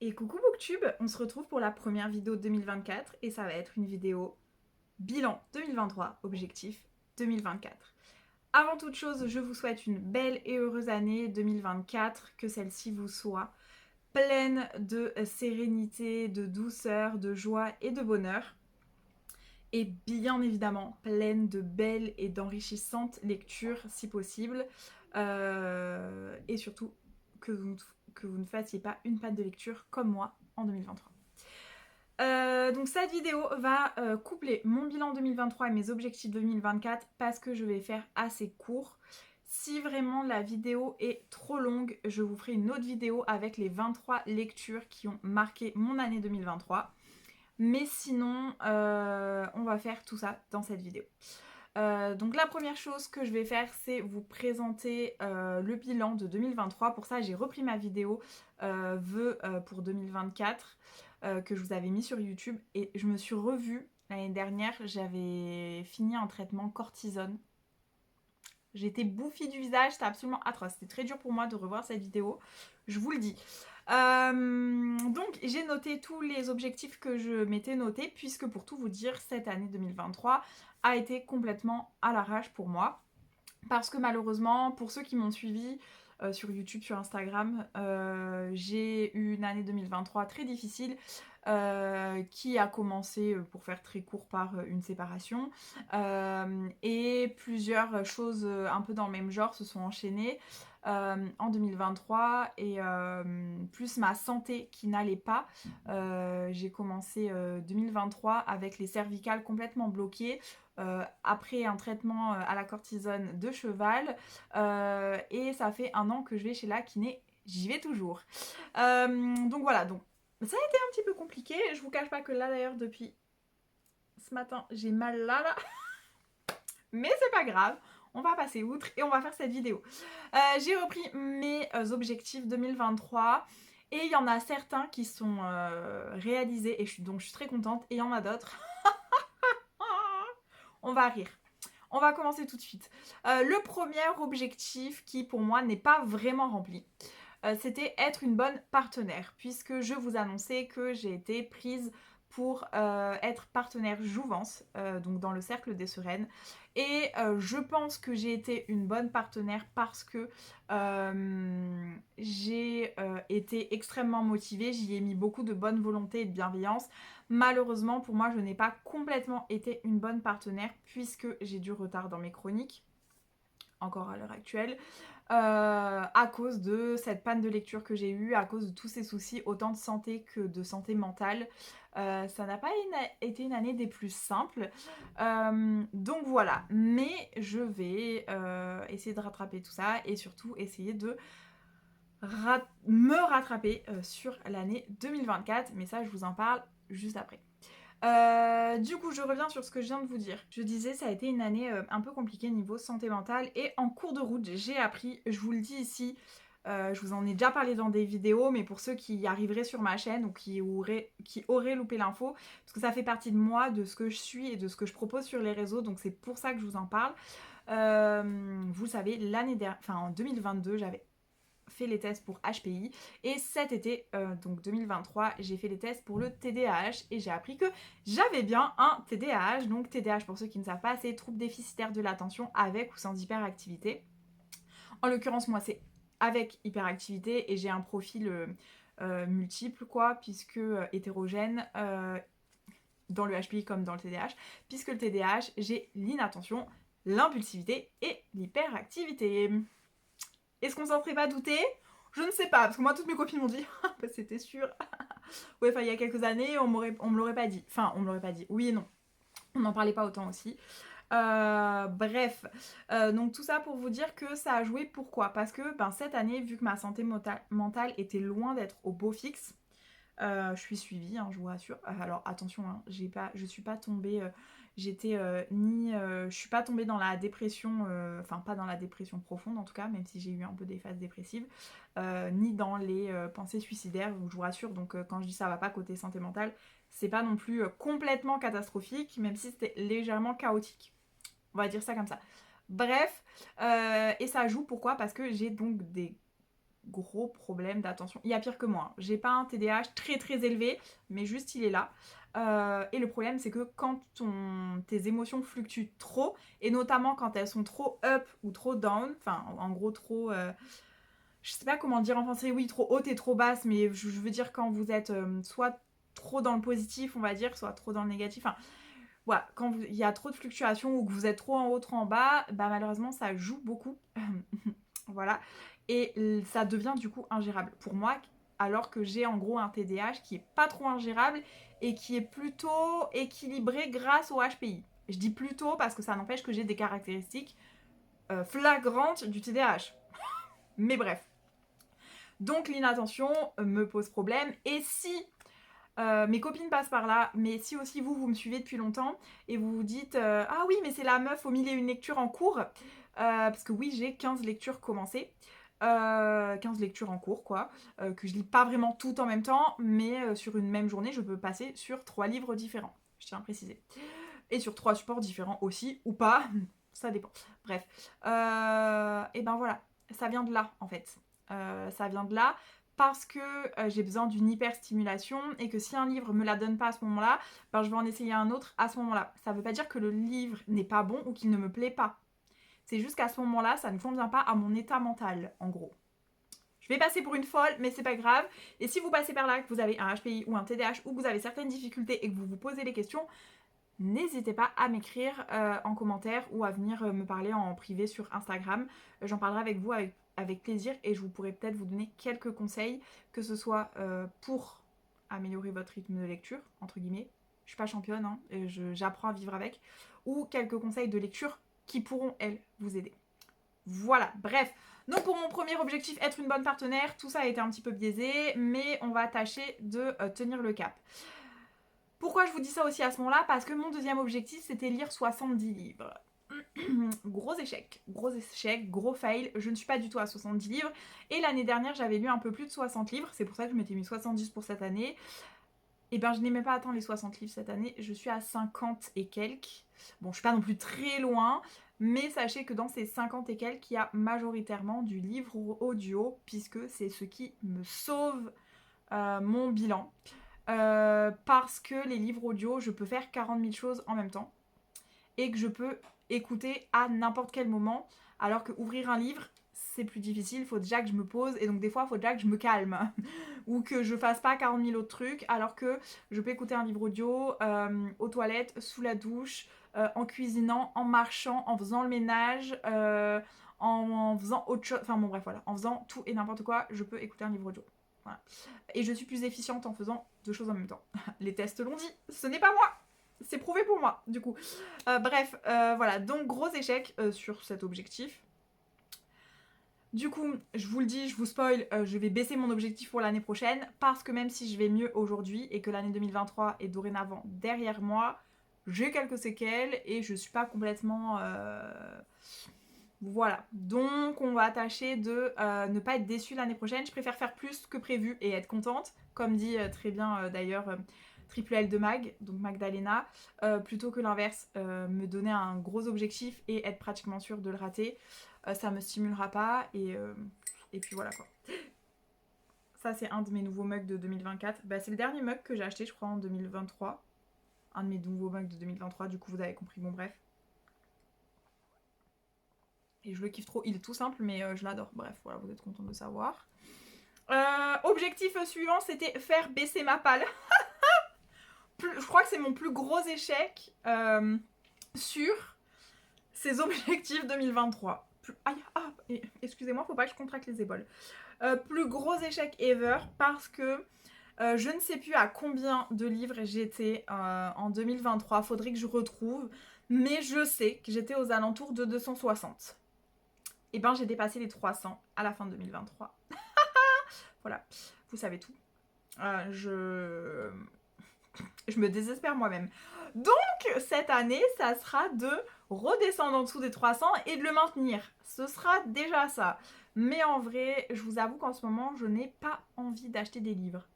Et coucou Booktube, on se retrouve pour la première vidéo de 2024 et ça va être une vidéo bilan 2023, objectif 2024. Avant toute chose, je vous souhaite une belle et heureuse année 2024, que celle-ci vous soit pleine de sérénité, de douceur, de joie et de bonheur. Et bien évidemment, pleine de belles et d'enrichissantes lectures si possible. Et surtout, que vous ne fassiez pas une panne de lecture comme moi en 2023. Donc cette vidéo va coupler mon bilan 2023 et mes objectifs 2024 parce que je vais faire assez court. Si vraiment la vidéo est trop longue, je vous ferai une autre vidéo avec les 23 lectures qui ont marqué mon année 2023. Mais sinon, on va faire tout ça dans cette vidéo. Donc la première chose que je vais faire, c'est vous présenter le bilan de 2023. Pour ça, j'ai repris ma vidéo vœux pour 2024 que je vous avais mis sur YouTube. Et je me suis revue l'année dernière, j'avais fini un traitement cortisone. J'étais bouffie du visage, c'était absolument atroce. C'était très dur pour moi de revoir cette vidéo, je vous le dis. Donc j'ai noté tous les objectifs que je m'étais notés, puisque pour tout vous dire, cette année 2023 a été complètement à l'arrache pour moi. Parce que malheureusement, pour ceux qui m'ont suivi sur YouTube, sur Instagram, j'ai eu une année 2023 très difficile qui a commencé, pour faire très court, par une séparation. Et plusieurs choses un peu dans le même genre se sont enchaînées en 2023 et plus ma santé qui n'allait pas. J'ai commencé 2023 avec les cervicales complètement bloquées. Après un traitement à la cortisone de cheval et ça fait 1 an que je vais chez la kiné, j'y vais toujours. Donc voilà, donc ça a été un petit peu compliqué. Je vous cache pas que là d'ailleurs depuis ce matin j'ai mal là. Mais c'est pas grave, on va passer outre et on va faire cette vidéo. J'ai repris mes objectifs 2023 et il y en a certains qui sont réalisés et donc je suis très contente et il y en a d'autres. On va rire. On va commencer tout de suite. Le premier objectif qui pour moi n'est pas vraiment rempli, c'était être une bonne partenaire, puisque je vous annonçais que j'ai été prise pour être partenaire jouvence, donc dans le cercle des sereines. Et je pense que j'ai été une bonne partenaire parce que j'ai été extrêmement motivée, j'y ai mis beaucoup de bonne volonté et de bienveillance. Malheureusement, pour moi, je n'ai pas complètement été une bonne partenaire puisque j'ai du retard dans mes chroniques, encore à l'heure actuelle, à cause de cette panne de lecture que j'ai eue, à cause de tous ces soucis, autant de santé que de santé mentale. Ça n'a pas été une année des plus simples. Donc voilà, mais je vais essayer de rattraper tout ça et surtout essayer de me rattraper sur l'année 2024. Mais ça, je vous en parle juste après. Du coup, je reviens sur ce que je viens de vous dire. Je disais, ça a été une année un peu compliquée niveau santé mentale et en cours de route, j'ai appris, je vous le dis ici, je vous en ai déjà parlé dans des vidéos, mais pour ceux qui arriveraient sur ma chaîne ou qui auraient loupé l'info, parce que ça fait partie de moi, de ce que je suis et de ce que je propose sur les réseaux, donc c'est pour ça que je vous en parle. Vous savez, l'année dernière, enfin en 2022, j'avais fait les tests pour HPI et cet été, donc 2023, j'ai fait les tests pour le TDAH et j'ai appris que j'avais bien un TDAH. Donc TDAH, pour ceux qui ne savent pas, c'est trouble déficitaire de l'attention avec ou sans hyperactivité. En l'occurrence, moi, c'est avec hyperactivité et j'ai un profil multiple, quoi, puisque hétérogène dans le HPI comme dans le TDAH, puisque le TDAH, j'ai l'inattention, l'impulsivité et l'hyperactivité. Est-ce qu'on s'en serait pas douté? Je ne sais pas, parce que moi, toutes mes copines m'ont dit ah, bah, c'était sûr. Ouais, enfin, il y a quelques années, on me l'aurait pas dit. Enfin, on me l'aurait pas dit. Oui et non. On n'en parlait pas autant aussi. Bref, donc tout ça pour vous dire que ça a joué. Pourquoi? Parce que cette année, vu que ma santé mentale était loin d'être au beau fixe, je suis suivie, hein, je vous rassure. Alors attention, hein, je suis pas tombée, je suis pas tombée dans la dépression, enfin pas dans la dépression profonde en tout cas, même si j'ai eu un peu des phases dépressives, ni dans les pensées suicidaires. Donc je vous rassure. Donc quand je dis ça va pas côté santé mentale, c'est pas non plus complètement catastrophique, même si c'était légèrement chaotique. On va dire ça comme ça. Bref, et ça joue pourquoi? Parce que j'ai donc gros problème d'attention. Il y a pire que moi, hein. J'ai pas un TDAH très très élevé, mais juste il est là. Et le problème, c'est que quand tes émotions fluctuent trop, et notamment quand elles sont trop up ou trop down, enfin en gros trop... je sais pas comment dire en français, oui, trop haute et trop basse, mais je veux dire quand vous êtes soit trop dans le positif, on va dire, soit trop dans le négatif. Enfin, voilà, quand il y a trop de fluctuations ou que vous êtes trop en haut, trop en bas, bah malheureusement, ça joue beaucoup. Voilà. Et ça devient du coup ingérable pour moi, alors que j'ai en gros un TDAH qui est pas trop ingérable et qui est plutôt équilibré grâce au HPI. Je dis plutôt parce que ça n'empêche que j'ai des caractéristiques flagrantes du TDAH. Mais bref. Donc l'inattention me pose problème. Et si mes copines passent par là, mais si aussi vous me suivez depuis longtemps et vous vous dites ah oui, mais c'est la meuf aux 1001 lectures en cours, parce que oui, j'ai 15 lectures commencées. 15 lectures en cours, quoi, que je lis pas vraiment tout en même temps, mais sur une même journée, je peux passer sur 3 livres différents, je tiens à préciser. Et sur 3 supports différents aussi, ou pas, ça dépend. Bref. Et ben voilà, ça vient de là, en fait. Ça vient de là parce que j'ai besoin d'une hyperstimulation et que si un livre me la donne pas à ce moment-là, ben je vais en essayer un autre à ce moment-là. Ça veut pas dire que le livre n'est pas bon ou qu'il ne me plaît pas. C'est juste qu'à ce moment-là, ça ne convient pas à mon état mental, en gros. Je vais passer pour une folle, mais c'est pas grave. Et si vous passez par là, que vous avez un HPI ou un TDAH ou que vous avez certaines difficultés et que vous vous posez les questions, n'hésitez pas à m'écrire en commentaire ou à venir me parler en privé sur Instagram. J'en parlerai avec vous avec plaisir et je vous pourrai peut-être vous donner quelques conseils, que ce soit pour améliorer votre rythme de lecture, entre guillemets. Je suis pas championne, hein, j'apprends à vivre avec. Ou quelques conseils de lecture qui pourront, elles, vous aider. Voilà, bref. Donc pour mon premier objectif, être une bonne partenaire, tout ça a été un petit peu biaisé, mais on va tâcher de tenir le cap. Pourquoi je vous dis ça aussi à ce moment-là? Parce que mon deuxième objectif, c'était lire 70 livres. Gros échec, gros fail, je ne suis pas du tout à 70 livres. Et l'année dernière, j'avais lu un peu plus de 60 livres, c'est pour ça que je m'étais mis 70 pour cette année. Et ben je n'ai même pas atteint les 60 livres cette année, je suis à 50 et quelques. Bon, je suis pas non plus très loin, mais sachez que dans ces 50 et quelques, il y a majoritairement du livre audio, puisque c'est ce qui me sauve mon bilan. Parce que les livres audio, je peux faire 40 000 choses en même temps, et que je peux écouter à n'importe quel moment, alors que ouvrir un livre, c'est plus difficile, il faut déjà que je me pose, et donc des fois, il faut déjà que je me calme, ou que je fasse pas 40 000 autres trucs, alors que je peux écouter un livre audio aux toilettes, sous la douche, en cuisinant, en marchant, en faisant le ménage, en faisant autre chose, enfin bon bref voilà, en faisant tout et n'importe quoi, je peux écouter un livre audio. Voilà. Et je suis plus efficiente en faisant deux choses en même temps. Les tests l'ont dit, ce n'est pas moi, c'est prouvé pour moi, du coup. Bref, voilà, donc gros échec sur cet objectif. Du coup, je vous le dis, je vous spoil, je vais baisser mon objectif pour l'année prochaine, parce que même si je vais mieux aujourd'hui et que l'année 2023 est dorénavant derrière moi, j'ai quelques séquelles et je suis pas complètement... Voilà, donc on va tâcher de ne pas être déçu l'année prochaine. Je préfère faire plus que prévu et être contente, comme dit très bien d'ailleurs Triple L de Mag, donc Magdalena, plutôt que l'inverse, me donner un gros objectif et être pratiquement sûre de le rater. Ça me stimulera pas et puis voilà quoi. Ça c'est un de mes nouveaux mugs de 2024. Bah, c'est le dernier mug que j'ai acheté je crois en 2023. Un de mes nouveaux mugs de 2023, du coup vous avez compris, bon bref. Et je le kiffe trop, il est tout simple mais je l'adore. Bref, voilà, vous êtes contents de le savoir. Objectif suivant, c'était faire baisser ma palle. Je crois que c'est mon plus gros échec sur ces objectifs 2023. Aïe, excusez-moi, faut pas que je contracte les épaules. Plus gros échec ever parce que je ne sais plus à combien de livres j'étais en 2023. Faudrait que je retrouve. Mais je sais que j'étais aux alentours de 260. Et ben j'ai dépassé les 300 à la fin de 2023. Voilà, vous savez tout. Je me désespère moi-même. Donc cette année, ça sera de redescendre en dessous des 300 et de le maintenir. Ce sera déjà ça. Mais en vrai, je vous avoue qu'en ce moment, je n'ai pas envie d'acheter des livres.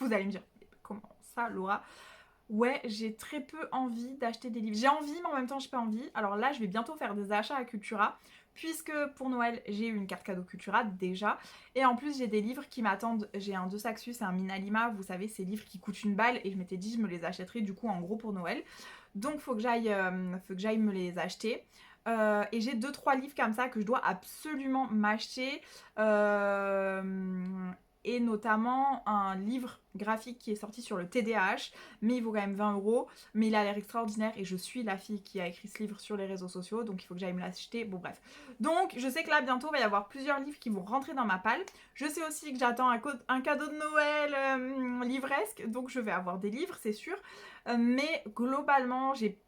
Vous allez me dire, comment ça, Laura? Ouais, j'ai très peu envie d'acheter des livres. J'ai envie, mais en même temps, j'ai pas envie. Alors là, je vais bientôt faire des achats à Cultura, puisque pour Noël, j'ai eu une carte cadeau Cultura déjà. Et en plus, j'ai des livres qui m'attendent. J'ai un De Saxus et un Minalima, vous savez, ces livres qui coûtent 1 balle. Et je m'étais dit, je me les achèterais du coup en gros pour Noël. Donc, faut que j'aille me les acheter. Et j'ai 2-3 livres comme ça que je dois absolument m'acheter. Et notamment un livre graphique qui est sorti sur le TDAH, mais il vaut quand même 20 €, mais il a l'air extraordinaire et je suis la fille qui a écrit ce livre sur les réseaux sociaux, donc il faut que j'aille me l'acheter, bon bref. Donc je sais que là bientôt il va y avoir plusieurs livres qui vont rentrer dans ma palle. Je sais aussi que j'attends un cadeau de Noël livresque, donc je vais avoir des livres c'est sûr, mais globalement j'ai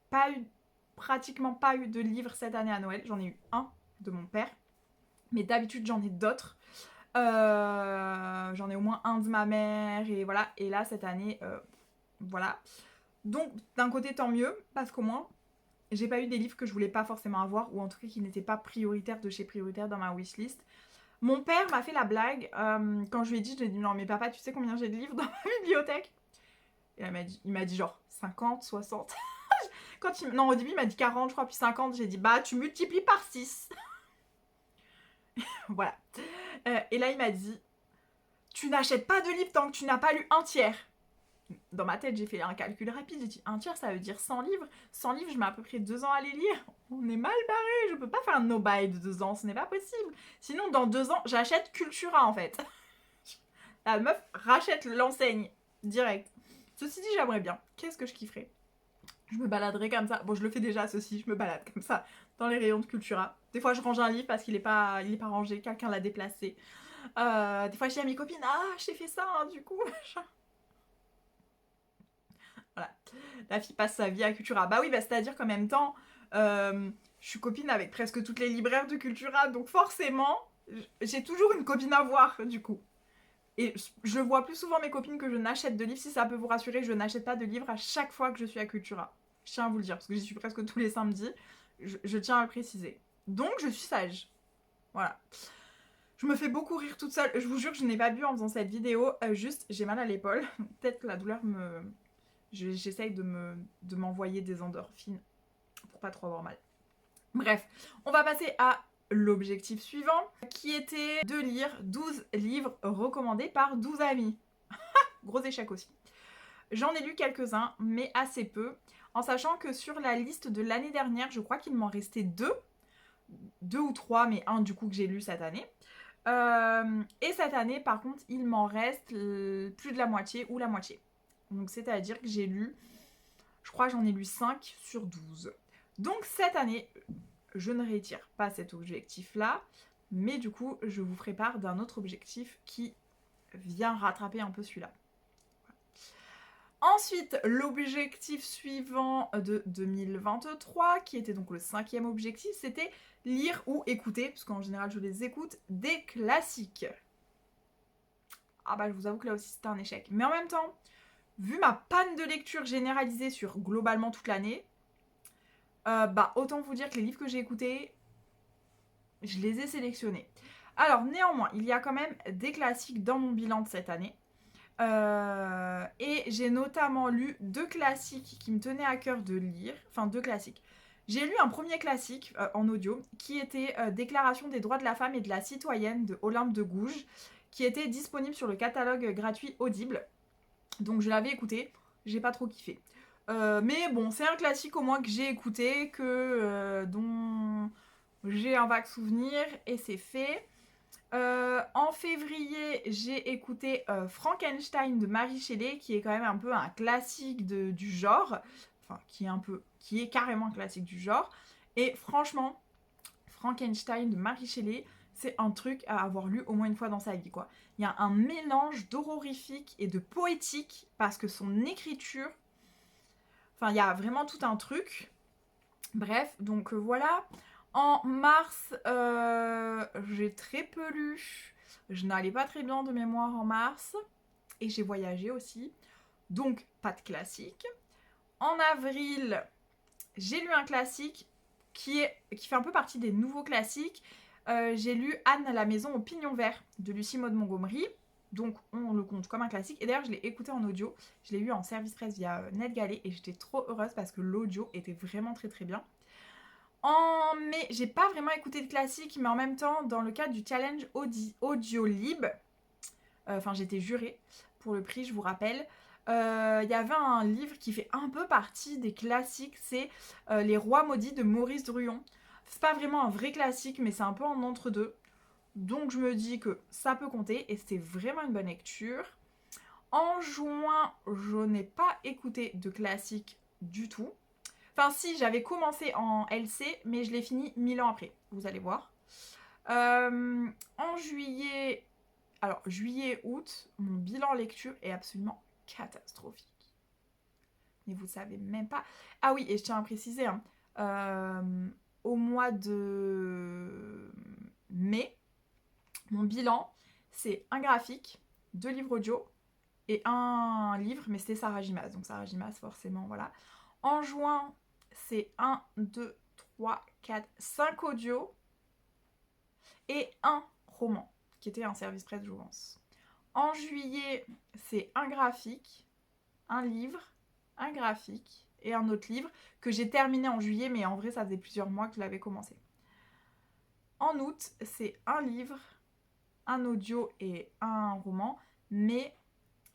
pratiquement pas eu de livres cette année à Noël, j'en ai eu un de mon père, mais d'habitude j'en ai d'autres. J'en ai au moins un de ma mère et voilà. Et là cette année, voilà. Donc d'un côté tant mieux parce qu'au moins j'ai pas eu des livres que je voulais pas forcément avoir ou en tout cas qui n'étaient pas prioritaires de chez prioritaire dans ma wishlist. Mon père m'a fait la blague quand je lui ai dit non mais papa tu sais combien j'ai de livres dans ma bibliothèque? Et il m'a dit genre 50, 60. Non au début il m'a dit 40 je crois puis 50 j'ai dit bah tu multiplies par 6. Voilà. Et là il m'a dit tu n'achètes pas de livre tant que tu n'as pas lu un tiers. Dans ma tête, j'ai fait un calcul rapide. J'ai dit un tiers, ça veut dire 100 livres. 100 livres, je mets à peu près 2 ans à les lire. On est mal barré. Je peux pas faire un no-buy de 2 ans. Ce n'est pas possible. Sinon, dans 2 ans, j'achète Cultura en fait. La meuf rachète l'enseigne direct. Ceci dit, j'aimerais bien. Qu'est-ce que je kifferais? Je me baladerais comme ça. Bon, je le fais déjà, ceci. Je me balade comme ça dans les rayons de Cultura. Des fois, je range un livre parce qu'il est pas rangé. Quelqu'un l'a déplacé. Des fois, je dis à mes copines, ah, j'ai fait ça, hein, du coup. Voilà. La fille passe sa vie à Cultura. Bah oui, bah c'est-à-dire qu'en même temps, je suis copine avec presque toutes les libraires de Cultura, donc forcément, j'ai toujours une copine à voir, du coup. Et je vois plus souvent mes copines que je n'achète de livres. Si ça peut vous rassurer, je n'achète pas de livres à chaque fois que je suis à Cultura. Je tiens à vous le dire, parce que j'y suis presque tous les samedis. Je tiens à le préciser. Donc, je suis sage. Voilà. Je me fais beaucoup rire toute seule. Je vous jure que je n'ai pas bu en faisant cette vidéo. Juste, j'ai mal à l'épaule. Peut-être que la douleur me... J'essaye de m'envoyer des endorphines pour pas trop avoir mal. Bref, on va passer à l'objectif suivant, qui était de lire 12 livres recommandés par 12 amis. Gros échec aussi. J'en ai lu quelques-uns, mais assez peu, en sachant que sur la liste de l'année dernière, je crois qu'il m'en restait 2 ou 3, mais un du coup que j'ai lu cette année. Et cette année, par contre, il m'en reste plus de la moitié ou la moitié. Donc c'est-à-dire que j'ai lu, je crois que j'en ai lu 5 sur 12. Donc cette année, je ne réitère pas cet objectif-là, mais du coup, je vous ferai part d'un autre objectif qui vient rattraper un peu celui-là. Ensuite, l'objectif suivant de 2023, qui était donc le 5e objectif, c'était lire ou écouter, parce qu'en général je les écoute, des classiques. Ah bah je vous avoue que là aussi c'était un échec. Mais en même temps, vu ma panne de lecture généralisée sur globalement toute l'année, bah autant vous dire que les livres que j'ai écoutés, je les ai sélectionnés. Alors néanmoins, il y a quand même des classiques dans mon bilan de cette année. Et j'ai notamment lu 2 classiques qui me tenaient à cœur de lire. Enfin 2 classiques. J'ai lu un premier classique en audio qui était Déclaration des droits de la femme et de la citoyenne de Olympe de Gouges, qui était disponible sur le catalogue gratuit Audible. Donc je l'avais écouté, j'ai pas trop kiffé. Mais bon, c'est un classique au moins que j'ai écouté, dont j'ai un vague souvenir et c'est fait. En février, j'ai écouté Frankenstein de Mary Shelley, qui est quand même un peu un classique du genre. Enfin, qui est carrément un classique du genre. Et franchement, Frankenstein de Mary Shelley, c'est un truc à avoir lu au moins une fois dans sa vie, quoi. Il y a un mélange d'horrorifique et de poétique, parce que son écriture... Enfin, il y a vraiment tout un truc. Bref, donc voilà. En mars, j'ai très peu lu. Je n'allais pas très bien de mémoire en mars. Et j'ai voyagé aussi. Donc, pas de classique. En avril, j'ai lu un classique qui fait un peu partie des nouveaux classiques. J'ai lu Anne à la maison au pignon vert de Lucie Maud Montgomery. Donc on le compte comme un classique. Et d'ailleurs je l'ai écouté en audio. Je l'ai eu en service presse via NetGalley et j'étais trop heureuse parce que l'audio était vraiment très très bien. En mai, j'ai pas vraiment écouté de classique, mais en même temps, dans le cadre du challenge Audiolib, enfin j'étais jurée pour le prix, je vous rappelle, il y avait un livre qui fait un peu partie des classiques, c'est Les Rois Maudits de Maurice Druon. C'est pas vraiment un vrai classique, mais c'est un peu en entre-deux. Donc je me dis que ça peut compter, et c'était vraiment une bonne lecture. En juin, je n'ai pas écouté de classique du tout. Enfin si, j'avais commencé en LC, mais je l'ai fini 1000 ans après, vous allez voir. En juillet, alors juillet-août, mon bilan lecture est absolument catastrophique. Mais vous savez même pas. Ah oui, et je tiens à préciser, hein, au mois de mai, mon bilan, c'est un graphique, 2 livres audio et un livre, mais c'était Sarah Gimas. Donc Sarah Gimas, forcément, voilà. En juin, c'est 1, 2, 3, 4, 5 audios et un roman, qui était un service presse Jouvence. En juillet, c'est un graphique, un livre, un graphique et un autre livre que j'ai terminé en juillet, mais en vrai, ça faisait plusieurs mois que je l'avais commencé. En août, c'est un livre, un audio et un roman, mais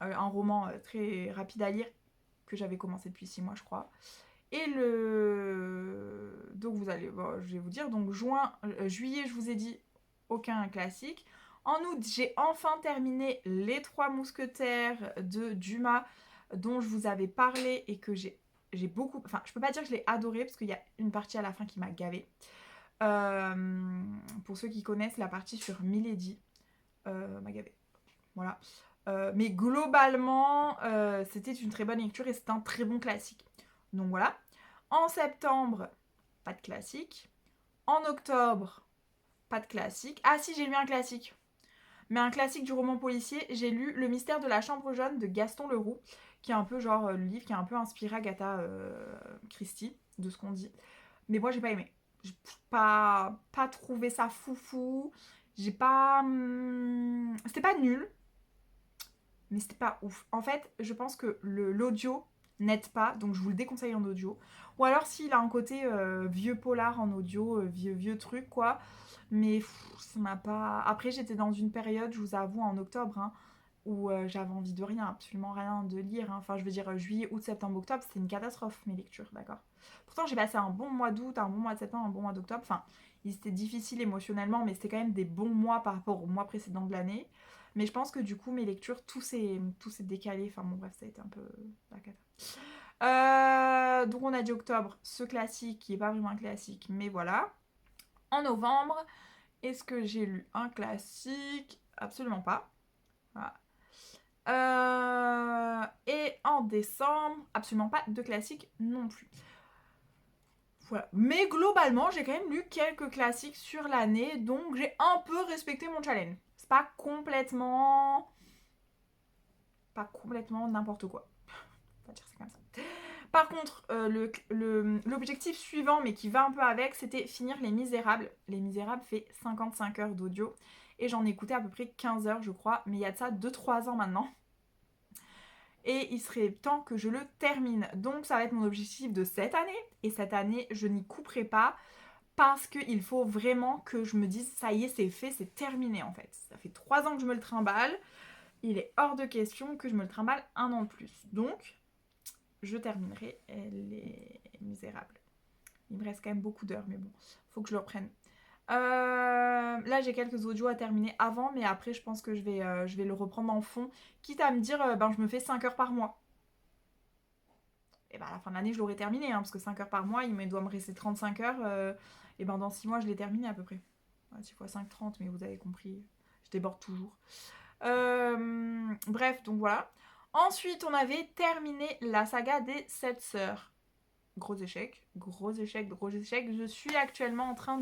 un roman très rapide à lire que j'avais commencé depuis 6 mois, je crois. Et donc vous allez, bon, je vais vous dire, donc juillet, je vous ai dit, aucun classique. En août, j'ai enfin terminé Les Trois Mousquetaires de Dumas, dont je vous avais parlé et que j'ai beaucoup... Enfin, je peux pas dire que je l'ai adoré, parce qu'il y a une partie à la fin qui m'a gavée. Pour ceux qui connaissent, la partie sur Milady m'a gavée. Voilà. Mais globalement, c'était une très bonne lecture et c'est un très bon classique. Donc voilà. En septembre, pas de classique. En octobre, pas de classique. Ah si, j'ai lu un classique. Mais un classique du roman policier, j'ai lu Le mystère de la chambre jaune de Gaston Leroux, qui est un peu genre le livre qui est un peu inspiré Agatha Christie, de ce qu'on dit. Mais moi, j'ai pas aimé. J'ai pas trouvé ça foufou. J'ai pas... C'était pas nul, mais c'était pas ouf. En fait, je pense que l'audio n'aide pas, donc je vous le déconseille en audio. Ou alors s'il a un côté vieux polar en audio, vieux truc quoi. Mais ça m'a pas... Après, j'étais dans une période, je vous avoue, en octobre, hein, où j'avais envie de rien, absolument rien de lire. Hein. Enfin, je veux dire, juillet, août, septembre, octobre, c'était une catastrophe, mes lectures, d'accord. Pourtant, j'ai passé un bon mois d'août, un bon mois de septembre, un bon mois d'octobre. Enfin, ils étaient difficiles émotionnellement, mais c'était quand même des bons mois par rapport au mois précédent de l'année. Mais je pense que du coup, mes lectures, tout s'est décalé. Enfin, bon, bref, ça a été un peu la cata. Donc, on a dit octobre, ce classique qui n'est pas vraiment un classique, mais voilà. En novembre, est-ce que j'ai lu un classique? Absolument pas. Voilà. Et en décembre, absolument pas de classique non plus. Voilà. Mais globalement, j'ai quand même lu quelques classiques sur l'année, donc j'ai un peu respecté mon challenge. C'est pas complètement n'importe quoi. On va dire ça comme ça. Par contre, l'objectif suivant, mais qui va un peu avec, c'était finir Les Misérables. Les Misérables fait 55 heures d'audio. Et j'en ai écouté à peu près 15 heures, je crois. Mais il y a de ça 2-3 ans maintenant. Et il serait temps que je le termine. Donc ça va être mon objectif de cette année. Et cette année, je n'y couperai pas. Parce qu'il faut vraiment que je me dise, ça y est, c'est fait, c'est terminé en fait. Ça fait 3 ans que je me le trimballe. Il est hors de question que je me le trimballe un an de plus. Donc, je terminerai Les Misérables. Il me reste quand même beaucoup d'heures, mais bon, faut que je le reprenne. Là, j'ai quelques audios à terminer avant, mais après, je pense que je vais le reprendre en fond, quitte à me dire, je me fais 5 heures par mois. Et à la fin de l'année, je l'aurai terminé, hein, parce que 5 heures par mois, il doit me rester 35 heures. Et dans 6 mois, je l'ai terminé à peu près. 6 x 5, 30, mais vous avez compris, je déborde toujours. Bref, donc voilà. Ensuite, on avait terminé la saga des 7 sœurs. Gros échec. Je suis actuellement en train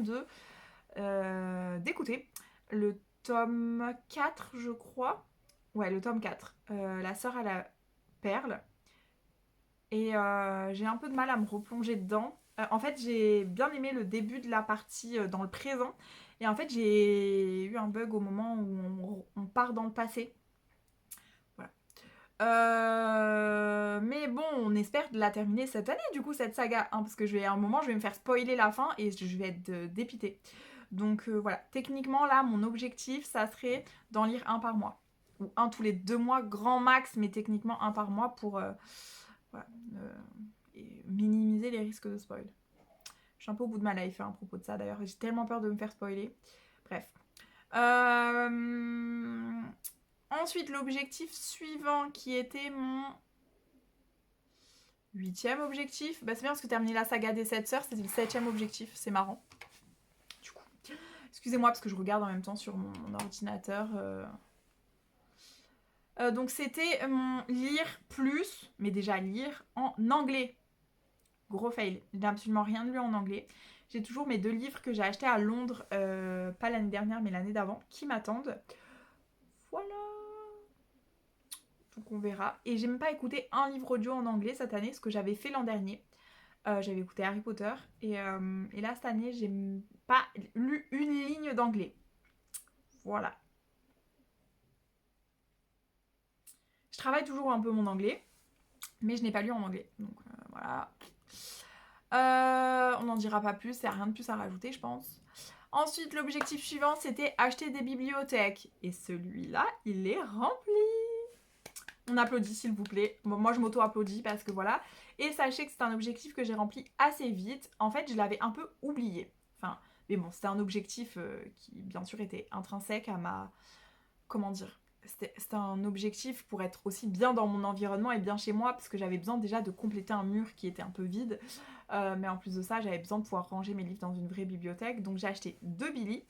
d'écouter le tome 4, je crois. Ouais, le tome 4. La sœur à la perle. Et j'ai un peu de mal à me replonger dedans. En fait, j'ai bien aimé le début de la partie dans le présent. Et en fait, j'ai eu un bug au moment où on part dans le passé. Voilà. Mais Mais bon, on espère de la terminer cette année, du coup, cette saga. Hein, parce que à un moment, je vais me faire spoiler la fin et je vais être dépitée. Donc voilà, techniquement, là, mon objectif, ça serait d'en lire un par mois. Ou un tous les 2 mois, grand max, mais techniquement un par mois pour voilà, et minimiser les risques de spoil. Je suis un peu au bout de ma life hein, à propos de ça d'ailleurs. J'ai tellement peur de me faire spoiler. Bref. Ensuite, l'objectif suivant qui était mon 8e objectif. Bah, c'est bien parce que terminer la saga des 7 sœurs, c'était le 7e objectif. C'est marrant. Du coup. Excusez-moi parce que je regarde en même temps sur mon ordinateur. Donc c'était mon lire plus, mais déjà lire en anglais. Gros fail. Je n'ai absolument rien lu en anglais. J'ai toujours mes 2 livres que j'ai achetés à Londres, pas l'année dernière mais l'année d'avant, qui m'attendent. Voilà. Donc on verra. Et j'ai même pas écouté un livre audio en anglais cette année, ce que j'avais fait l'an dernier. J'avais écouté Harry Potter. Et là cette année, j'ai pas lu une ligne d'anglais. Voilà. Je travaille toujours un peu mon anglais, mais je n'ai pas lu en anglais. Donc voilà. On n'en dira pas plus, il n'y a rien de plus à rajouter, je pense. Ensuite, l'objectif suivant, c'était acheter des bibliothèques. Et celui-là, il est rempli. On applaudit, s'il vous plaît. Bon, moi, je m'auto-applaudis parce que voilà. Et sachez que c'est un objectif que j'ai rempli assez vite. En fait, je l'avais un peu oublié. Enfin, mais bon, c'était un objectif qui, bien sûr, était intrinsèque à ma... Comment dire ? C'était un objectif pour être aussi bien dans mon environnement et bien chez moi, parce que j'avais besoin déjà de compléter un mur qui était un peu vide. Mais en plus de ça, j'avais besoin de pouvoir ranger mes livres dans une vraie bibliothèque. Donc j'ai acheté 2 Billy.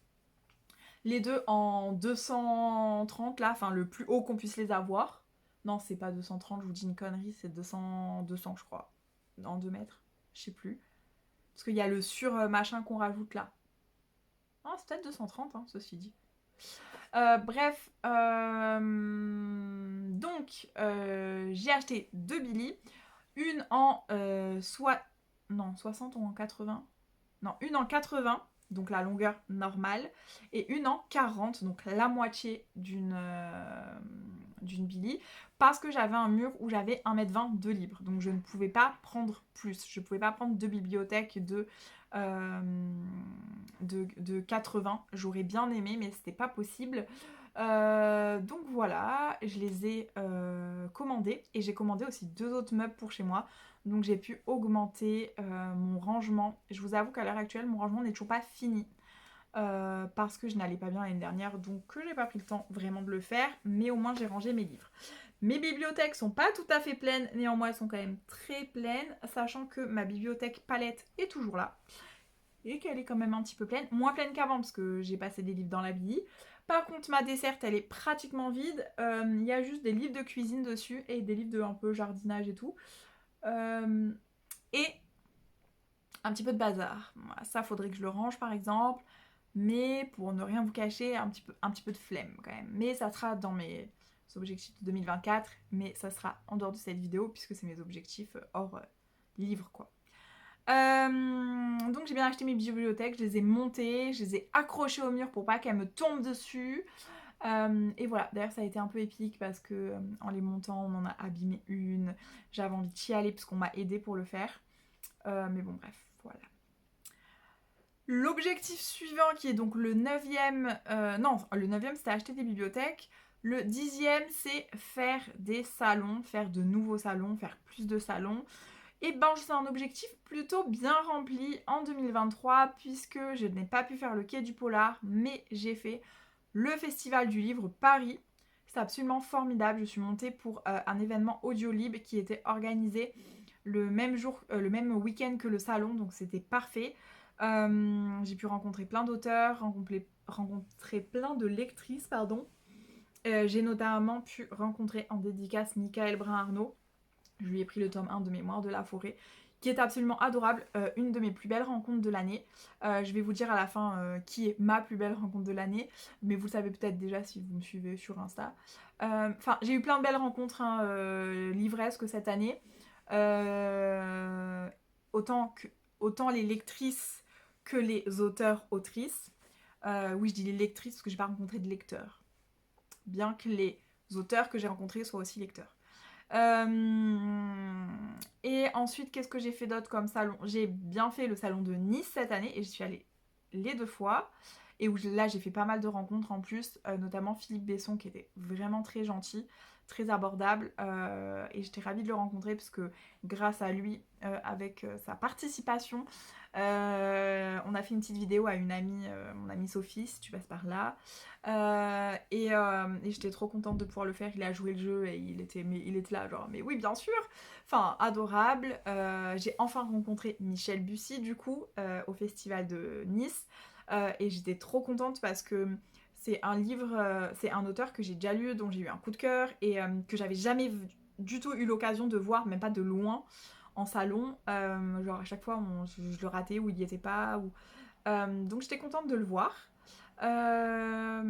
Les deux en 230 là, enfin le plus haut qu'on puisse les avoir. Non, c'est pas 230, je vous dis une connerie, c'est 200 je crois. En 2 mètres, je sais plus. Parce qu'il y a le sur machin qu'on rajoute là. Ah, c'est peut-être 230, hein, ceci dit. Bref, donc j'ai acheté 2 Billy, une en non, 60 ou en 80. Non, une en 80, donc la longueur normale, et une en 40, donc la moitié d'une Billy, parce que j'avais un mur où j'avais 1,20 m de libre, donc je ne pouvais pas prendre plus, je ne pouvais pas prendre 2 bibliothèques de 80, j'aurais bien aimé, mais c'était pas possible. Donc voilà, je les ai commandés, et j'ai commandé aussi 2 autres meubles pour chez moi. Donc j'ai pu augmenter mon rangement. Je vous avoue qu'à l'heure actuelle, mon rangement n'est toujours pas fini. Parce que je n'allais pas bien l'année dernière, donc j'ai pas pris le temps vraiment de le faire. Mais au moins j'ai rangé mes livres. Mes bibliothèques sont pas tout à fait pleines, néanmoins elles sont quand même très pleines. Sachant que ma bibliothèque palette est toujours là. Et qu'elle est quand même un petit peu pleine. Moins pleine qu'avant parce que j'ai passé des livres dans la Billy. Par contre, ma desserte, elle est pratiquement vide. Il y a juste des livres de cuisine dessus et des livres de un peu jardinage et tout. Et un petit peu de bazar. Voilà, ça, faudrait que je le range par exemple. Mais pour ne rien vous cacher, un petit peu de flemme quand même. Mais ça sera dans mes objectifs de 2024. Mais ça sera en dehors de cette vidéo puisque c'est mes objectifs hors livre quoi. Donc j'ai bien acheté mes bibliothèques, je les ai montées, je les ai accrochées au mur pour pas qu'elles me tombent dessus. Et voilà, d'ailleurs ça a été un peu épique parce que en les montant on en a abîmé une. J'avais envie de chialer parce qu'on m'a aidé pour le faire. Mais bon bref, voilà. L'objectif suivant qui est donc le 9e, non le 9e c'était acheter des bibliothèques. Le 10e c'est faire des salons, faire de nouveaux salons, faire plus de salons. Et ben c'est un objectif plutôt bien rempli en 2023 puisque je n'ai pas pu faire le quai du Polar mais j'ai fait le Festival du Livre Paris. C'est absolument formidable, je suis montée pour un événement Audiolib qui était organisé le même jour, le même week-end que le salon, donc c'était parfait. J'ai pu rencontrer plein d'auteurs, rencontrer plein de lectrices, pardon. J'ai notamment pu rencontrer en dédicace Michael Brun-Arnaud. Je lui ai pris le tome 1 de Mémoire de la forêt, qui est absolument adorable, une de mes plus belles rencontres de l'année. Je vais vous dire à la fin qui est ma plus belle rencontre de l'année, mais vous le savez peut-être déjà si vous me suivez sur Insta. Enfin, j'ai eu plein de belles rencontres livresques cette année. Autant les lectrices que les auteurs-autrices. Oui, je dis les lectrices parce que j'ai pas rencontré de lecteurs. Bien que les auteurs que j'ai rencontrés soient aussi lecteurs. Et ensuite, qu'est-ce que j'ai fait d'autre comme salon? J'ai bien fait le salon de Nice cette année et j'y suis allée les 2 fois. Et où là, j'ai fait pas mal de rencontres en plus, notamment Philippe Besson qui était vraiment très gentil, très abordable. Et j'étais ravie de le rencontrer parce que grâce à lui, avec sa participation, on a fait une petite vidéo à une amie, mon amie Sophie, si tu passes par là. Et j'étais trop contente de pouvoir le faire. Il a joué le jeu et il était là, genre, mais oui, bien sûr. Enfin, adorable. J'ai enfin rencontré Michel Bussy, du coup, au festival de Nice. Et j'étais trop contente parce que c'est un livre, c'est un auteur que j'ai déjà lu, dont j'ai eu un coup de cœur et que j'avais jamais du tout eu l'occasion de voir, même pas de loin, en salon. Genre à chaque fois, je le ratais ou il y était pas. Donc j'étais contente de le voir. Euh,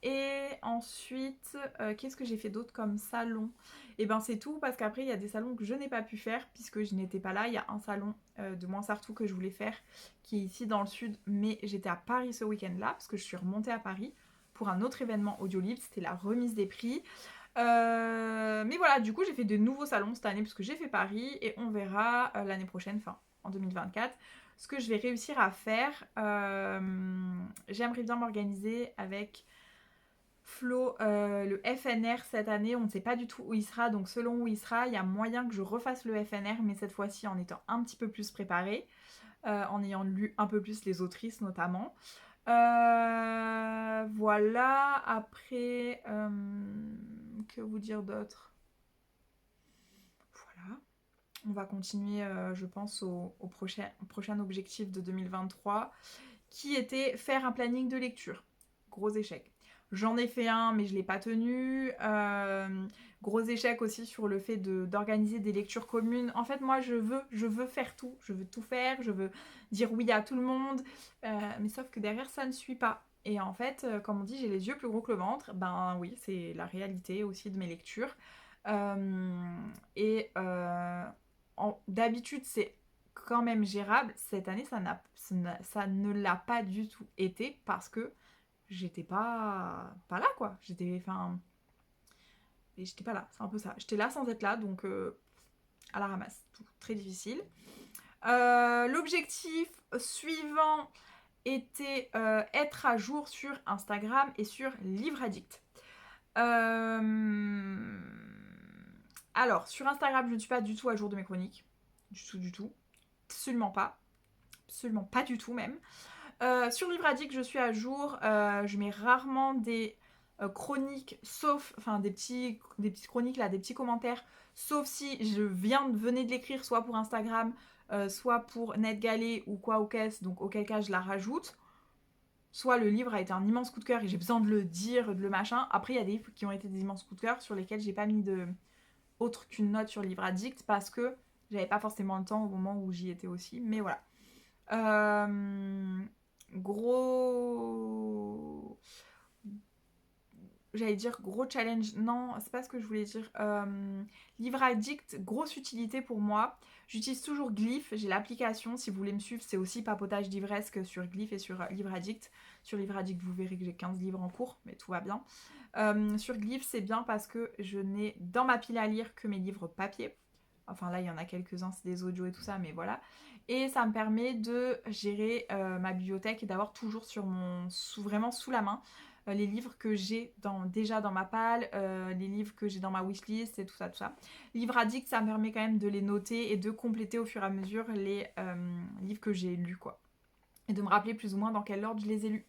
et ensuite, qu'est-ce que j'ai fait d'autre comme salon? Et ben c'est tout parce qu'après il y a des salons que je n'ai pas pu faire puisque je n'étais pas là. Il y a un salon de Moinsartou que je voulais faire qui est ici dans le sud, mais j'étais à Paris ce week-end-là parce que je suis remontée à Paris pour un autre événement Audiolib, c'était la remise des prix. Mais voilà, du coup j'ai fait de nouveaux salons cette année parce que j'ai fait Paris et on verra l'année prochaine, enfin en 2024, ce que je vais réussir à faire. J'aimerais bien m'organiser avec Flo, le FNR cette année, on ne sait pas du tout où il sera, donc selon où il sera, il y a moyen que je refasse le FNR, mais cette fois-ci en étant un petit peu plus préparée, en ayant lu un peu plus les autrices notamment. Voilà, après, que vous dire d'autre? Voilà. On va continuer, je pense, au prochain objectif de 2023, qui était faire un planning de lecture. Gros échec. J'en ai fait un, mais je ne l'ai pas tenu. Gros échec aussi sur le fait d'organiser des lectures communes. En fait, moi, je veux faire tout. Je veux tout faire. Je veux dire oui à tout le monde. Mais sauf que derrière, ça ne suit pas. Et en fait, comme on dit, j'ai les yeux plus gros que le ventre. Ben oui, c'est la réalité aussi de mes lectures. Et d'habitude, c'est quand même gérable. Cette année, ça ne l'a pas du tout été parce que j'étais pas là, quoi. J'étais pas là, c'est un peu ça. J'étais là sans être là, donc à la ramasse. Tout, très difficile. L'objectif suivant était être à jour sur Instagram et sur Livre Addict. Alors, sur Instagram, je ne suis pas du tout à jour de mes chroniques. Du tout, du tout. Absolument pas. Absolument pas du tout même. Sur Livre Addict, je suis à jour. Je mets rarement des chroniques, sauf, enfin des petites chroniques là, des petits commentaires, sauf si je venais de l'écrire soit pour Instagram, soit pour NetGalley ou quoi au caisse, donc auquel cas je la rajoute. Soit le livre a été un immense coup de cœur et j'ai besoin de le dire, de le machin. Après, il y a des livres qui ont été des immenses coups de cœur sur lesquels j'ai pas mis autre qu'une note sur Livre Addict parce que j'avais pas forcément le temps au moment où j'y étais aussi. Mais voilà. Gros. J'allais dire gros challenge. Non, c'est pas ce que je voulais dire. Livre Addict, grosse utilité pour moi. J'utilise toujours Glyph, j'ai l'application. Si vous voulez me suivre, c'est aussi Papotage d'Ivresque sur Glyph et sur Livre Addict. Sur Livre Addict, vous verrez que j'ai 15 livres en cours, mais tout va bien. Sur Glyph, c'est bien parce que je n'ai dans ma pile à lire que mes livres papier. Enfin là, il y en a quelques-uns, c'est des audios et tout ça, mais voilà. Et ça me permet de gérer ma bibliothèque et d'avoir toujours vraiment sous la main les livres que j'ai déjà dans ma palle, les livres que j'ai dans ma wishlist et tout ça, tout ça. Livre Addict, ça me permet quand même de les noter et de compléter au fur et à mesure les livres que j'ai lus, quoi. Et de me rappeler plus ou moins dans quel ordre je les ai lus.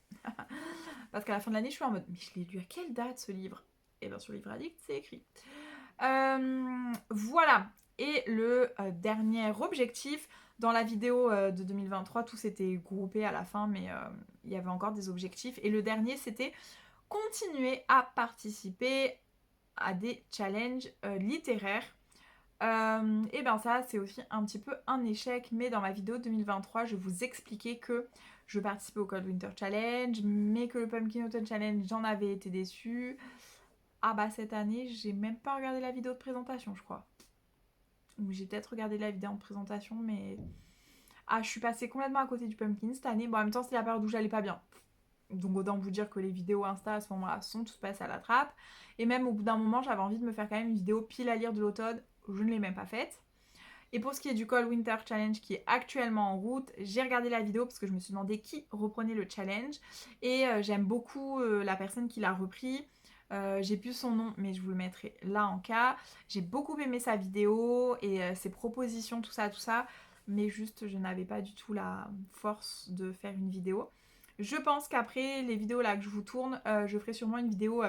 Parce qu'à la fin de l'année, je suis en mode, mais je l'ai lu à quelle date ce livre? Et bien sur Livre Addict, c'est écrit. Voilà. Et le dernier objectif, dans la vidéo de 2023, tout s'était groupé à la fin, mais il y avait encore des objectifs. Et le dernier, c'était continuer à participer à des challenges littéraires. Et ben ça, c'est aussi un petit peu un échec, mais dans ma vidéo 2023, je vous expliquais que je participais au Cold Winter Challenge, mais que le Pumpkin Autumn Challenge, j'en avais été déçue. Ah bah cette année, j'ai même pas regardé la vidéo de présentation, je crois. Ou j'ai peut-être regardé la vidéo de présentation, mais... Ah, je suis passée complètement à côté du Pumpkin cette année. Bon, en même temps, c'était la période où j'allais pas bien. Donc autant vous dire que les vidéos Insta à ce moment-là sont toutes passées à la trappe. Et même au bout d'un moment, j'avais envie de me faire quand même une vidéo pile à lire de l'automne. je ne l'ai même pas faite. Et pour ce qui est du Cold Winter Challenge qui est actuellement en route, j'ai regardé la vidéo parce que je me suis demandé qui reprenait le challenge. Et j'aime beaucoup la personne qui l'a repris. J'ai plus son nom, mais je vous le mettrai là en cas. J'ai beaucoup aimé sa vidéo et ses propositions, tout ça, tout ça. Mais juste, je n'avais pas du tout la force de faire une vidéo. Je pense qu'après les vidéos là que je vous tourne, je ferai sûrement une vidéo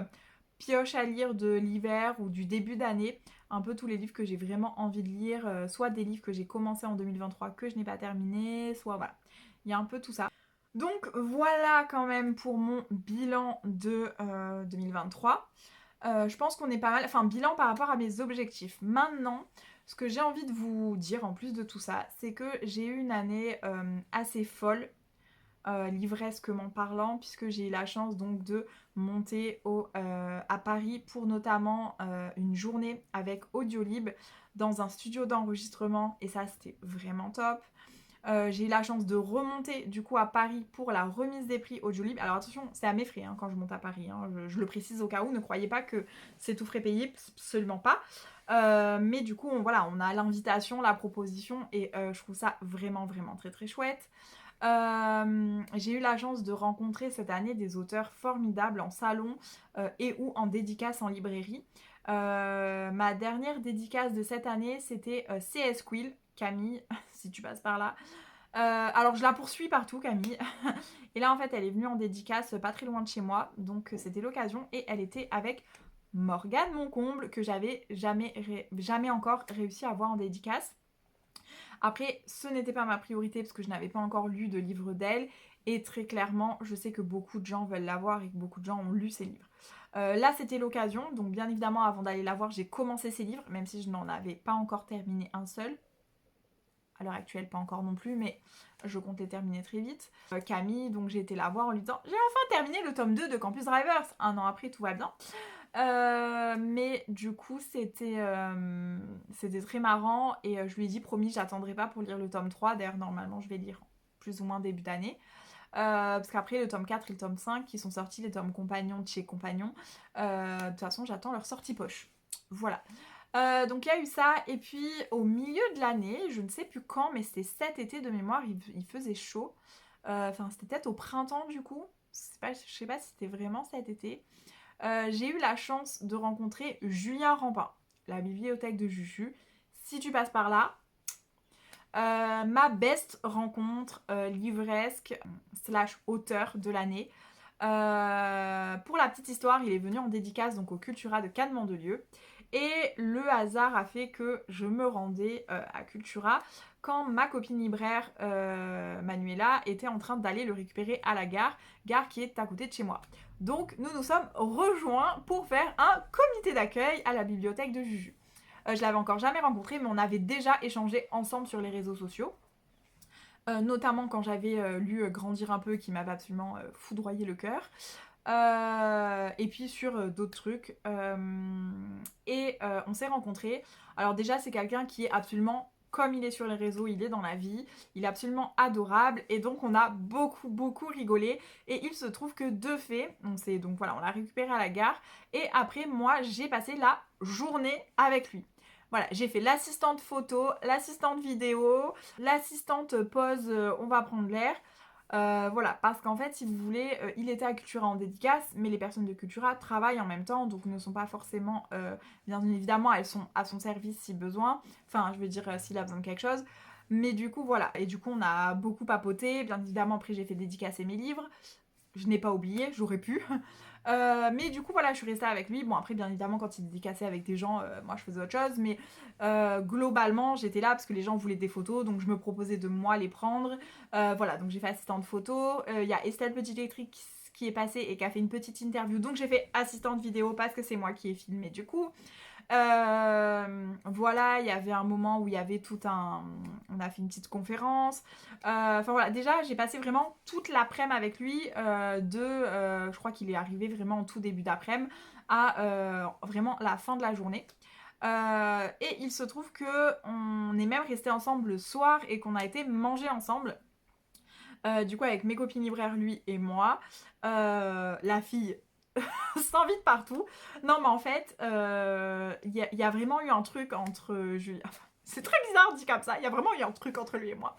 pioche à lire de l'hiver ou du début d'année. Un peu tous les livres que j'ai vraiment envie de lire, soit des livres que j'ai commencé en 2023 que je n'ai pas terminé, soit voilà. Il y a un peu tout ça. Donc voilà quand même pour mon bilan de 2023. Je pense qu'on est pas mal, enfin bilan par rapport à mes objectifs. Maintenant, ce que j'ai envie de vous dire en plus de tout ça, c'est que j'ai eu une année assez folle, livresquement parlant, puisque j'ai eu la chance donc de monter à Paris pour notamment une journée avec Audiolib dans un studio d'enregistrement et ça c'était vraiment top. J'ai eu la chance de remonter du coup à Paris pour la remise des prix Audiolib. Alors attention, c'est à mes frais hein, quand je monte à Paris, hein. Je le précise au cas où, ne croyez pas que c'est tout frais payé, absolument pas. Mais du coup, voilà, on a l'invitation, la proposition et je trouve ça vraiment vraiment très très chouette. J'ai eu la chance de rencontrer cette année des auteurs formidables en salon et ou en dédicace en librairie. Ma dernière dédicace de cette année, c'était CS Quill, Camille, si tu passes par là. Alors je la poursuis partout, Camille. Et là, en fait, elle est venue en dédicace pas très loin de chez moi, donc c'était l'occasion. Et elle était avec Morgane Moncomble, que j'avais jamais encore réussi à voir en dédicace. Après, ce n'était pas ma priorité parce que je n'avais pas encore lu de livre d'elle. Et très clairement, je sais que beaucoup de gens veulent la voir et que beaucoup de gens ont lu ses livres. Là, c'était l'occasion. Donc, bien évidemment, avant d'aller la voir, j'ai commencé ses livres, même si je n'en avais pas encore terminé un seul. À l'heure actuelle, pas encore non plus, mais je compte les terminer très vite. Camille, donc j'ai été la voir en lui disant « J'ai enfin terminé le tome 2 de Campus Drivers !» Un an après, tout va bien. Mais du coup c'était très marrant et je lui ai dit promis j'attendrai pas pour lire le tome 3. D'ailleurs normalement je vais lire plus ou moins début d'année. Parce qu'après le tome 4 et le tome 5 qui sont sortis, les tomes compagnons de chez Compagnon, de toute façon j'attends leur sortie poche. Voilà. Donc il y a eu ça et puis au milieu de l'année, je ne sais plus quand mais c'était cet été de mémoire, il faisait chaud. Enfin c'était peut-être au printemps du coup. Je sais pas si c'était vraiment cet été. J'ai eu la chance de rencontrer Julien Rampin, la bibliothèque de Juju. Si tu passes par là, ma best rencontre livresque / auteur de l'année. Pour la petite histoire, il est venu en dédicace donc au Cultura de Cannes-Mandelieu. Et le hasard a fait que je me rendais à Cultura quand ma copine libraire Manuela était en train d'aller le récupérer à la gare qui est à côté de chez moi. Donc nous nous sommes rejoints pour faire un comité d'accueil à la bibliothèque de Juju. Je l'avais encore jamais rencontré, mais on avait déjà échangé ensemble sur les réseaux sociaux. Notamment quand j'avais lu Grandir un peu, qui m'avait absolument foudroyé le cœur. Et puis sur d'autres trucs. On s'est rencontrés. Alors déjà, c'est quelqu'un qui est absolument, comme il est sur les réseaux, il est dans la vie. Il est absolument adorable. Et donc, on a beaucoup, beaucoup rigolé. Et il se trouve que de fait, on l'a récupéré à la gare. Et après, moi, j'ai passé la journée avec lui. Voilà, j'ai fait l'assistante photo, l'assistante vidéo, l'assistante pause, on va prendre l'air. Voilà, parce qu'en fait, si vous voulez, il était à Cultura en dédicace, mais les personnes de Cultura travaillent en même temps, donc ne sont pas forcément, bien évidemment, elles sont à son service si besoin, enfin, je veux dire, s'il a besoin de quelque chose, mais du coup, voilà, et du coup, on a beaucoup papoté, bien évidemment, après, j'ai fait dédicacer mes livres, je n'ai pas oublié, j'aurais pu, mais du coup, voilà, je suis restée avec lui. Bon, après, bien évidemment, quand il dédicaçait avec des gens, moi, je faisais autre chose. Mais globalement, j'étais là parce que les gens voulaient des photos. Donc, je me proposais de moi les prendre. Voilà, donc j'ai fait assistante photo. Il y a Estelle Petit-Électrique qui est passée et qui a fait une petite interview. Donc, j'ai fait assistante vidéo parce que c'est moi qui ai filmé du coup. Voilà, il y avait un moment où il y avait on a fait une petite conférence. Enfin voilà, déjà j'ai passé vraiment toute l'après-midi avec lui, je crois qu'il est arrivé vraiment en tout début d'après-midi, à vraiment la fin de la journée. Et il se trouve que on est même resté ensemble le soir et qu'on a été manger ensemble. Du coup avec mes copines libraires, lui et moi. La fille sans vie de partout. Non, mais en fait, y a vraiment eu un truc entre Julien. Enfin, c'est très bizarre dit comme ça. Il y a vraiment eu un truc entre lui et moi.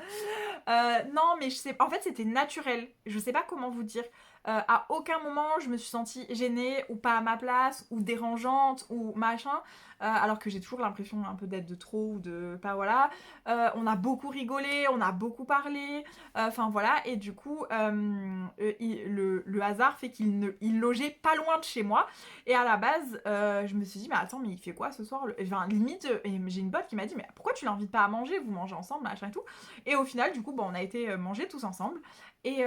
Non, mais je sais. En fait, c'était naturel. Je sais pas comment vous dire. À aucun moment je me suis sentie gênée ou pas à ma place ou dérangeante ou machin. Alors que j'ai toujours l'impression un peu d'être de trop ou de pas voilà. On a beaucoup rigolé, on a beaucoup parlé. Enfin voilà. Et du coup, le hasard fait il logeait pas loin de chez moi. Et à la base, je me suis dit mais attends mais il fait quoi ce soir? Enfin limite, et j'ai une pote qui m'a dit mais pourquoi tu l'invites pas à manger? Vous mangez ensemble machin et tout. Et au final, du coup, bon, on a été manger tous ensemble. Et,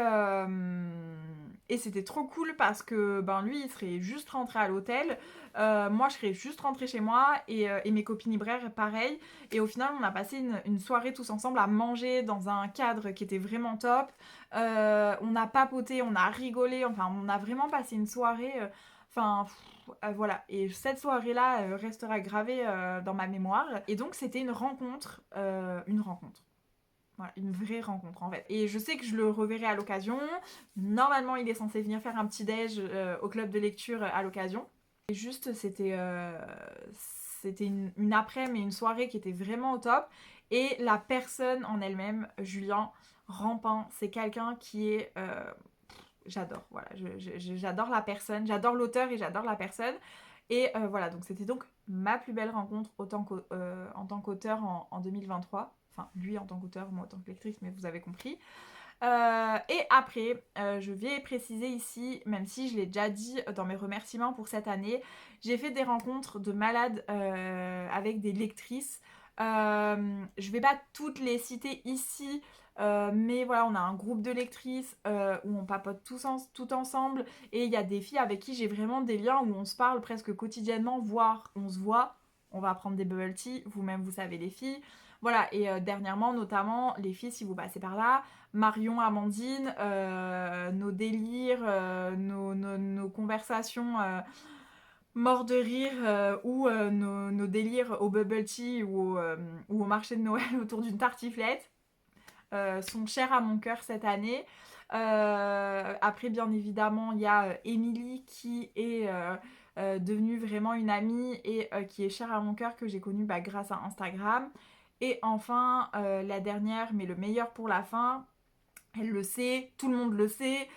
et c'était trop cool parce que ben, lui, il serait juste rentré à l'hôtel. Moi, je serais juste rentrée chez moi. Et mes copines libraires, pareil. Et au final, on a passé une soirée tous ensemble à manger dans un cadre qui était vraiment top. On a papoté, on a rigolé. Enfin, on a vraiment passé une soirée. Enfin, voilà. Et cette soirée-là restera gravée dans ma mémoire. Et donc, c'était une rencontre. Une rencontre. Voilà, une vraie rencontre en fait. Et je sais que je le reverrai à l'occasion. Normalement, il est censé venir faire un petit déj au club de lecture à l'occasion. Et juste, c'était une après-midi, mais une soirée qui était vraiment au top. Et la personne en elle-même, Julien Rampin, c'est quelqu'un qui est... j'adore, voilà. J'adore la personne, j'adore l'auteur et j'adore la personne. Et voilà, donc c'était donc ma plus belle rencontre en tant qu'auteur en 2023. Enfin, lui en tant qu'auteur, moi en tant que lectrice, mais vous avez compris. Et après, je vais préciser ici, même si je l'ai déjà dit dans mes remerciements pour cette année, j'ai fait des rencontres de malades avec des lectrices. Je vais pas toutes les citer ici, mais voilà, on a un groupe de lectrices où on papote tout ensemble. Et il y a des filles avec qui j'ai vraiment des liens où on se parle presque quotidiennement, voire on se voit. On va prendre des bubble tea, vous-même vous savez les filles. Voilà, et dernièrement, notamment, les filles, si vous passez par là, Marion, Amandine, nos délires, nos conversations morts de rire ou nos délires au bubble tea ou au marché de Noël autour d'une tartiflette sont chers à mon cœur cette année. Après, bien évidemment, il y a Émilie qui est devenue vraiment une amie et qui est chère à mon cœur que j'ai connue grâce à Instagram. Et enfin, la dernière, mais le meilleur pour la fin, elle le sait, tout le monde le sait,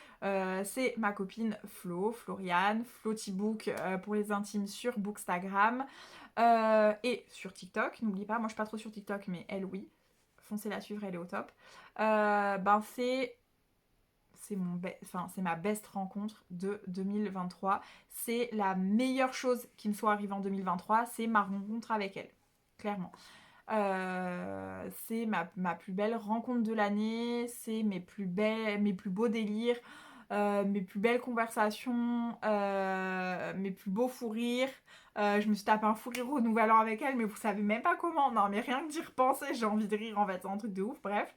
c'est ma copine Floriane, Flotibook pour les intimes sur Bookstagram et sur TikTok. N'oublie pas, moi je suis pas trop sur TikTok, mais elle oui. Foncez la suivre, elle est au top. C'est ma best rencontre de 2023. C'est la meilleure chose qui me soit arrivée en 2023, c'est ma rencontre avec elle, clairement. C'est ma plus belle rencontre de l'année, c'est mes plus beaux délires, mes plus belles conversations, mes plus beaux fous rires. Je me suis tapé un fou rire au nouvel an avec elle, mais vous savez même pas comment. Non, mais rien que d'y repenser, j'ai envie de rire en fait, c'est un truc de ouf, bref.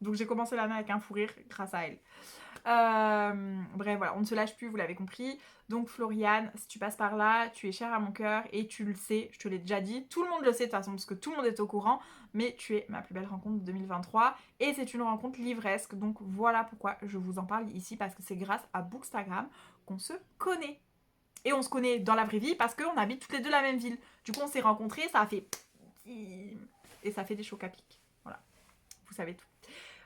Donc j'ai commencé l'année avec un fou rire grâce à elle. Bref, voilà, on ne se lâche plus, vous l'avez compris. Donc Floriane, si tu passes par là, tu es chère à mon cœur et tu le sais, je te l'ai déjà dit. Tout le monde le sait de toute façon parce que tout le monde est au courant, mais tu es ma plus belle rencontre de 2023 et c'est une rencontre livresque. Donc voilà pourquoi je vous en parle ici parce que c'est grâce à Bookstagram qu'on se connaît. Et on se connaît dans la vraie vie parce qu'on habite toutes les deux la même ville. Du coup, on s'est rencontrés, ça a fait... Et ça fait des chocs à pic. Voilà, vous savez tout.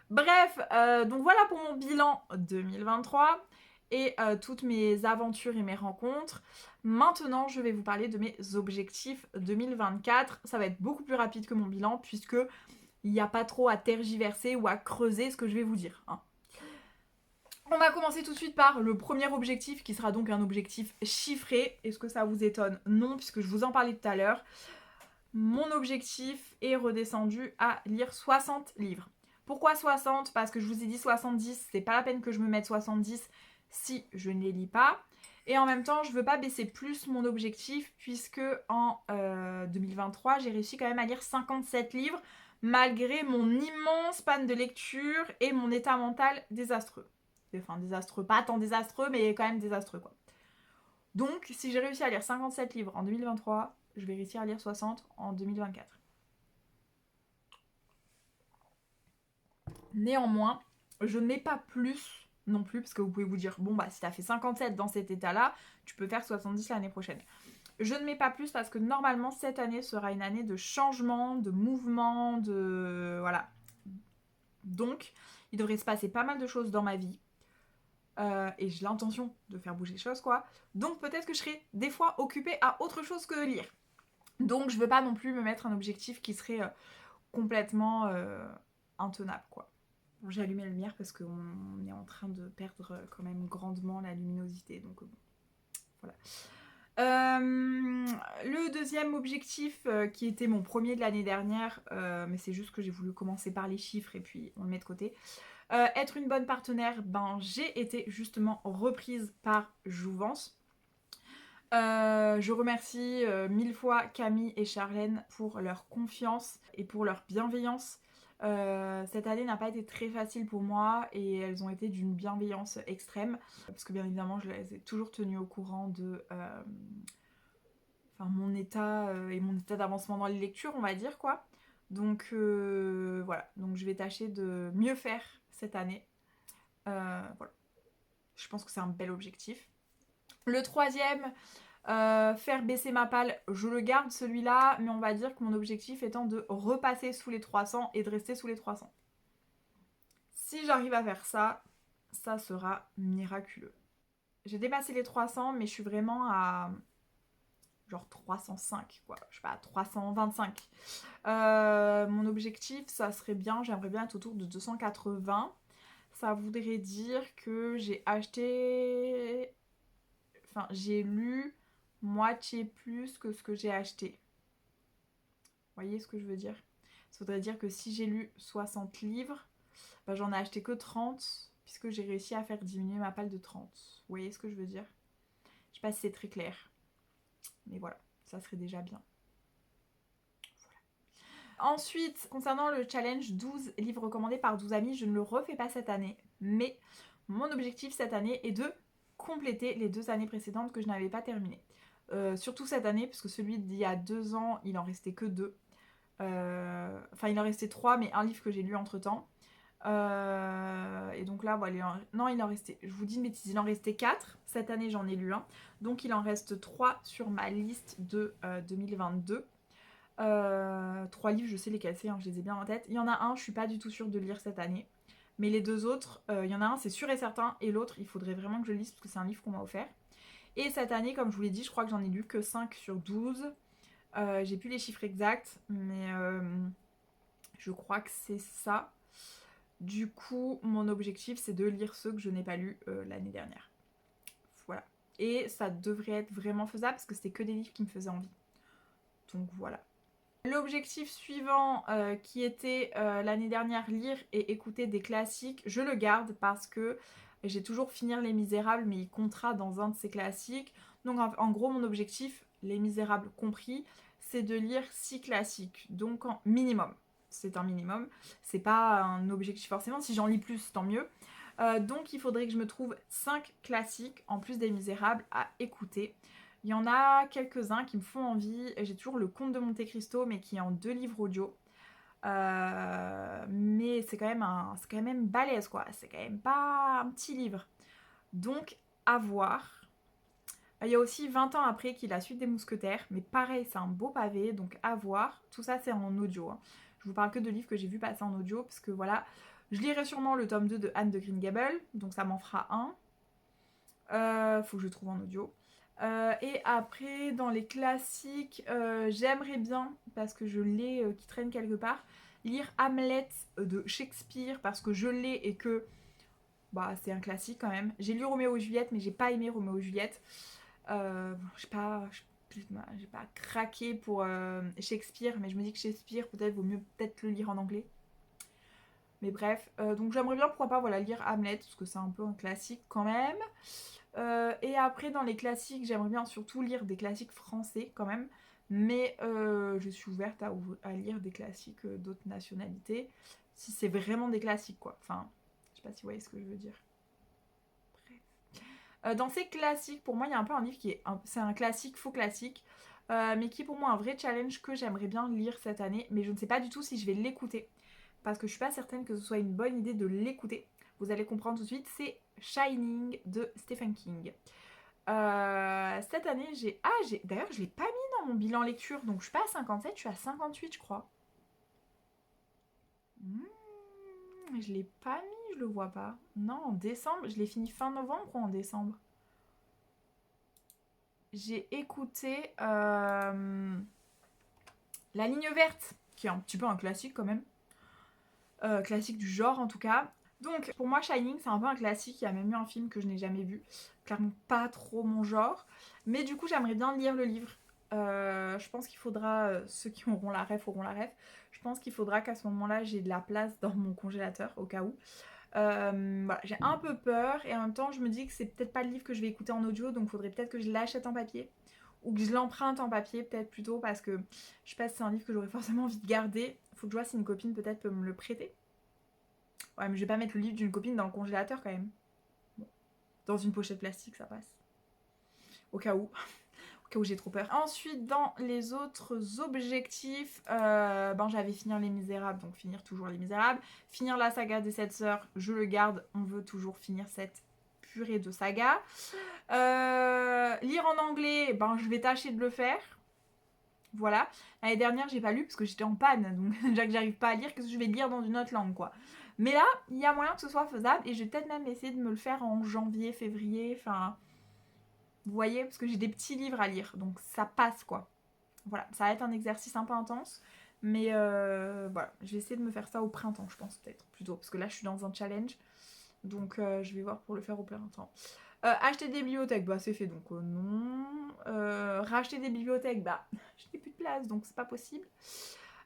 Bref, donc voilà pour mon bilan 2023 et toutes mes aventures et mes rencontres. Maintenant, je vais vous parler de mes objectifs 2024. Ça va être beaucoup plus rapide que mon bilan puisque il n'y a pas trop à tergiverser ou à creuser ce que je vais vous dire. Hein. On va commencer tout de suite par le premier objectif qui sera donc un objectif chiffré. Est-ce que ça vous étonne? Non, puisque je vous en parlais tout à l'heure. Mon objectif est redescendu à lire 60 livres. Pourquoi 60? Parce que je vous ai dit 70, c'est pas la peine que je me mette 70 si je ne les lis pas. Et en même temps, je veux pas baisser plus mon objectif puisque en 2023, j'ai réussi quand même à lire 57 livres malgré mon immense panne de lecture et mon état mental désastreux. Enfin, désastreux, pas tant désastreux, mais quand même désastreux quoi. Donc, si j'ai réussi à lire 57 livres en 2023, je vais réussir à lire 60 en 2024. Néanmoins, je ne mets pas plus non plus, parce que vous pouvez vous dire, bon bah si t'as fait 57 dans cet état-là, tu peux faire 70 l'année prochaine. Je ne mets pas plus parce que normalement cette année sera une année de changement, de mouvement, de... voilà. Donc, il devrait se passer pas mal de choses dans ma vie. Et j'ai l'intention de faire bouger les choses, quoi. Donc peut-être que je serai des fois occupée à autre chose que de lire. Donc je veux pas non plus me mettre un objectif qui serait complètement intenable, quoi. Bon, j'ai allumé la lumière parce qu'on est en train de perdre quand même grandement la luminosité, donc bon, voilà. Le deuxième objectif qui était mon premier de l'année dernière, mais c'est juste que j'ai voulu commencer par les chiffres et puis on le met de côté. Être une bonne partenaire, ben j'ai été justement reprise par Jouvence. Je remercie 1000 fois Camille et Charlène pour leur confiance et pour leur bienveillance. Cette année n'a pas été très facile pour moi et elles ont été d'une bienveillance extrême parce que bien évidemment je les ai toujours tenues au courant de mon état et mon état d'avancement dans les lectures, on va dire, quoi. Donc voilà, donc je vais tâcher de mieux faire cette année. Voilà. Je pense que c'est un bel objectif. Le troisième, faire baisser ma palle, je le garde celui-là, mais on va dire que mon objectif étant de repasser sous les 300 et de rester sous les 300. Si j'arrive à faire ça, ça sera miraculeux. J'ai dépassé les 300, mais je suis vraiment à genre 305, quoi. Je sais pas, 325. Mon objectif, ça serait bien, j'aimerais bien être autour de 280. Ça voudrait dire que j'ai acheté... Enfin, j'ai lu moitié plus que ce que j'ai acheté. Vous voyez ce que je veux dire? Ça voudrait dire que si j'ai lu 60 livres, bah, j'en ai acheté que 30, puisque j'ai réussi à faire diminuer ma palle de 30. Vous voyez ce que je veux dire? Je sais pas si c'est très clair. Mais voilà, ça serait déjà bien. Voilà. Ensuite, concernant le challenge 12 livres recommandés par 12 amis, je ne le refais pas cette année, mais mon objectif cette année est de compléter les 2 années précédentes que je n'avais pas terminées. Surtout cette année, parce que celui d'il y a 2 ans, il en restait que 2. Enfin, il en restait 3, mais un livre que j'ai lu entre temps. Et donc là, voilà, non, il en restait, je vous dis une bêtise, il en restait 4. Cette année, j'en ai lu un. Donc il en reste 3 sur ma liste de 2022. 3 livres, je sais lesquels c'est, hein, je les ai bien en tête. Il y en a un, je suis pas du tout sûre de lire cette année. Mais les 2 autres, il y en a un, c'est sûr et certain. Et l'autre, il faudrait vraiment que je le lise parce que c'est un livre qu'on m'a offert. Et cette année, comme je vous l'ai dit, je crois que j'en ai lu que 5 sur 12. J'ai plus les chiffres exacts, mais je crois que c'est ça. Du coup, mon objectif, c'est de lire ceux que je n'ai pas lus l'année dernière. Voilà. Et ça devrait être vraiment faisable parce que c'était que des livres qui me faisaient envie. Donc voilà. L'objectif suivant qui était l'année dernière lire et écouter des classiques, je le garde parce que j'ai toujours finir Les Misérables, mais il comptera dans un de ces classiques. Donc en gros, mon objectif, Les Misérables compris, c'est de lire 6 classiques, donc en minimum. C'est un minimum, c'est pas un objectif forcément, si j'en lis plus, tant mieux. Donc il faudrait que je me trouve 5 classiques, en plus des Misérables, à écouter. Il y en a quelques-uns qui me font envie. J'ai toujours le Comte de Monte Cristo, mais qui est en 2 livres audio. Mais c'est quand même balèze, quoi. C'est quand même pas un petit livre. Donc, à voir. Il y a aussi 20 ans après qui est la suite des Mousquetaires. Mais pareil, c'est un beau pavé, donc à voir. Tout ça, c'est en audio, hein. Je vous parle que de livres que j'ai vu passer en audio, parce que voilà, je lirai sûrement le tome 2 de Anne de Green Gables, donc ça m'en fera un. Faut que je trouve en audio. Et après, dans les classiques, j'aimerais bien, parce que je l'ai qui traîne quelque part, lire Hamlet de Shakespeare, parce que je l'ai et que bah, c'est un classique quand même. J'ai lu Roméo et Juliette, mais j'ai pas aimé Roméo et Juliette. J'ai pas craqué pour Shakespeare, mais je me dis que Shakespeare, peut-être, vaut mieux peut-être le lire en anglais. Mais bref, donc j'aimerais bien, pourquoi pas, voilà, lire Hamlet, parce que c'est un peu un classique quand même. Et après, dans les classiques, j'aimerais bien surtout lire des classiques français quand même. Mais je suis ouverte à lire des classiques d'autres nationalités. Si c'est vraiment des classiques, quoi. Enfin, je sais pas si vous voyez ce que je veux dire. Bref. Dans ces classiques, pour moi, il y a un peu un livre qui est... c'est un classique, faux classique. Mais qui est pour moi un vrai challenge que j'aimerais bien lire cette année. Mais je ne sais pas du tout si je vais l'écouter. Parce que je suis pas certaine que ce soit une bonne idée de l'écouter. vous allez comprendre tout de suite, c'est Shining de Stephen King. Cette année, d'ailleurs, je l'ai pas mis dans mon bilan lecture, donc je suis pas à 57, je suis à 58, je crois. Je l'ai pas mis, je le vois pas. Non, en décembre, je l'ai fini fin novembre ou en décembre? J'ai écouté La Ligne Verte, qui est un petit peu un classique quand même. Classique du genre en tout cas. Donc pour moi Shining c'est un peu un classique, il y a même eu un film que je n'ai jamais vu, clairement pas trop mon genre, mais du coup j'aimerais bien lire le livre. Je pense qu'il faudra, ceux qui auront la ref, je pense qu'il faudra qu'à ce moment-là j'ai de la place dans mon congélateur au cas où. Voilà, j'ai un peu peur et en même temps je me dis que c'est peut-être pas le livre que je vais écouter en audio, donc il faudrait peut-être que je l'achète en papier ou que je l'emprunte en papier peut-être plutôt, parce que je sais pas si c'est un livre que j'aurais forcément envie de garder. Faut que je vois si une copine peut-être peut me le prêter. Ouais, mais je vais pas mettre le livre d'une copine dans le congélateur quand même. Bon. Dans une pochette plastique, ça passe. Au cas où. Au cas où j'ai trop peur. Ensuite, dans les autres objectifs, j'avais finir Les Misérables, donc finir toujours Les Misérables. Finir la saga des 7 sœurs, je le garde. On veut toujours finir cette purée de saga. Lire en anglais, je vais tâcher de le faire. Voilà. L'année dernière, j'ai pas lu parce que j'étais en panne. Donc, déjà que j'arrive pas à lire, qu'est-ce que je vais lire dans une autre langue, quoi. Mais là, il y a moyen que ce soit faisable et je vais peut-être même essayer de me le faire en janvier, février. Enfin, vous voyez, parce que j'ai des petits livres à lire. Donc, ça passe, quoi. Voilà. Ça va être un exercice un peu intense. Mais voilà. Je vais essayer de me faire ça au printemps, je pense, peut-être, plutôt. Parce que là, je suis dans un challenge. Donc, je vais voir pour le faire au printemps. Acheter des bibliothèques, c'est fait, donc non. Racheter des bibliothèques, je n'ai plus de place, donc c'est pas possible.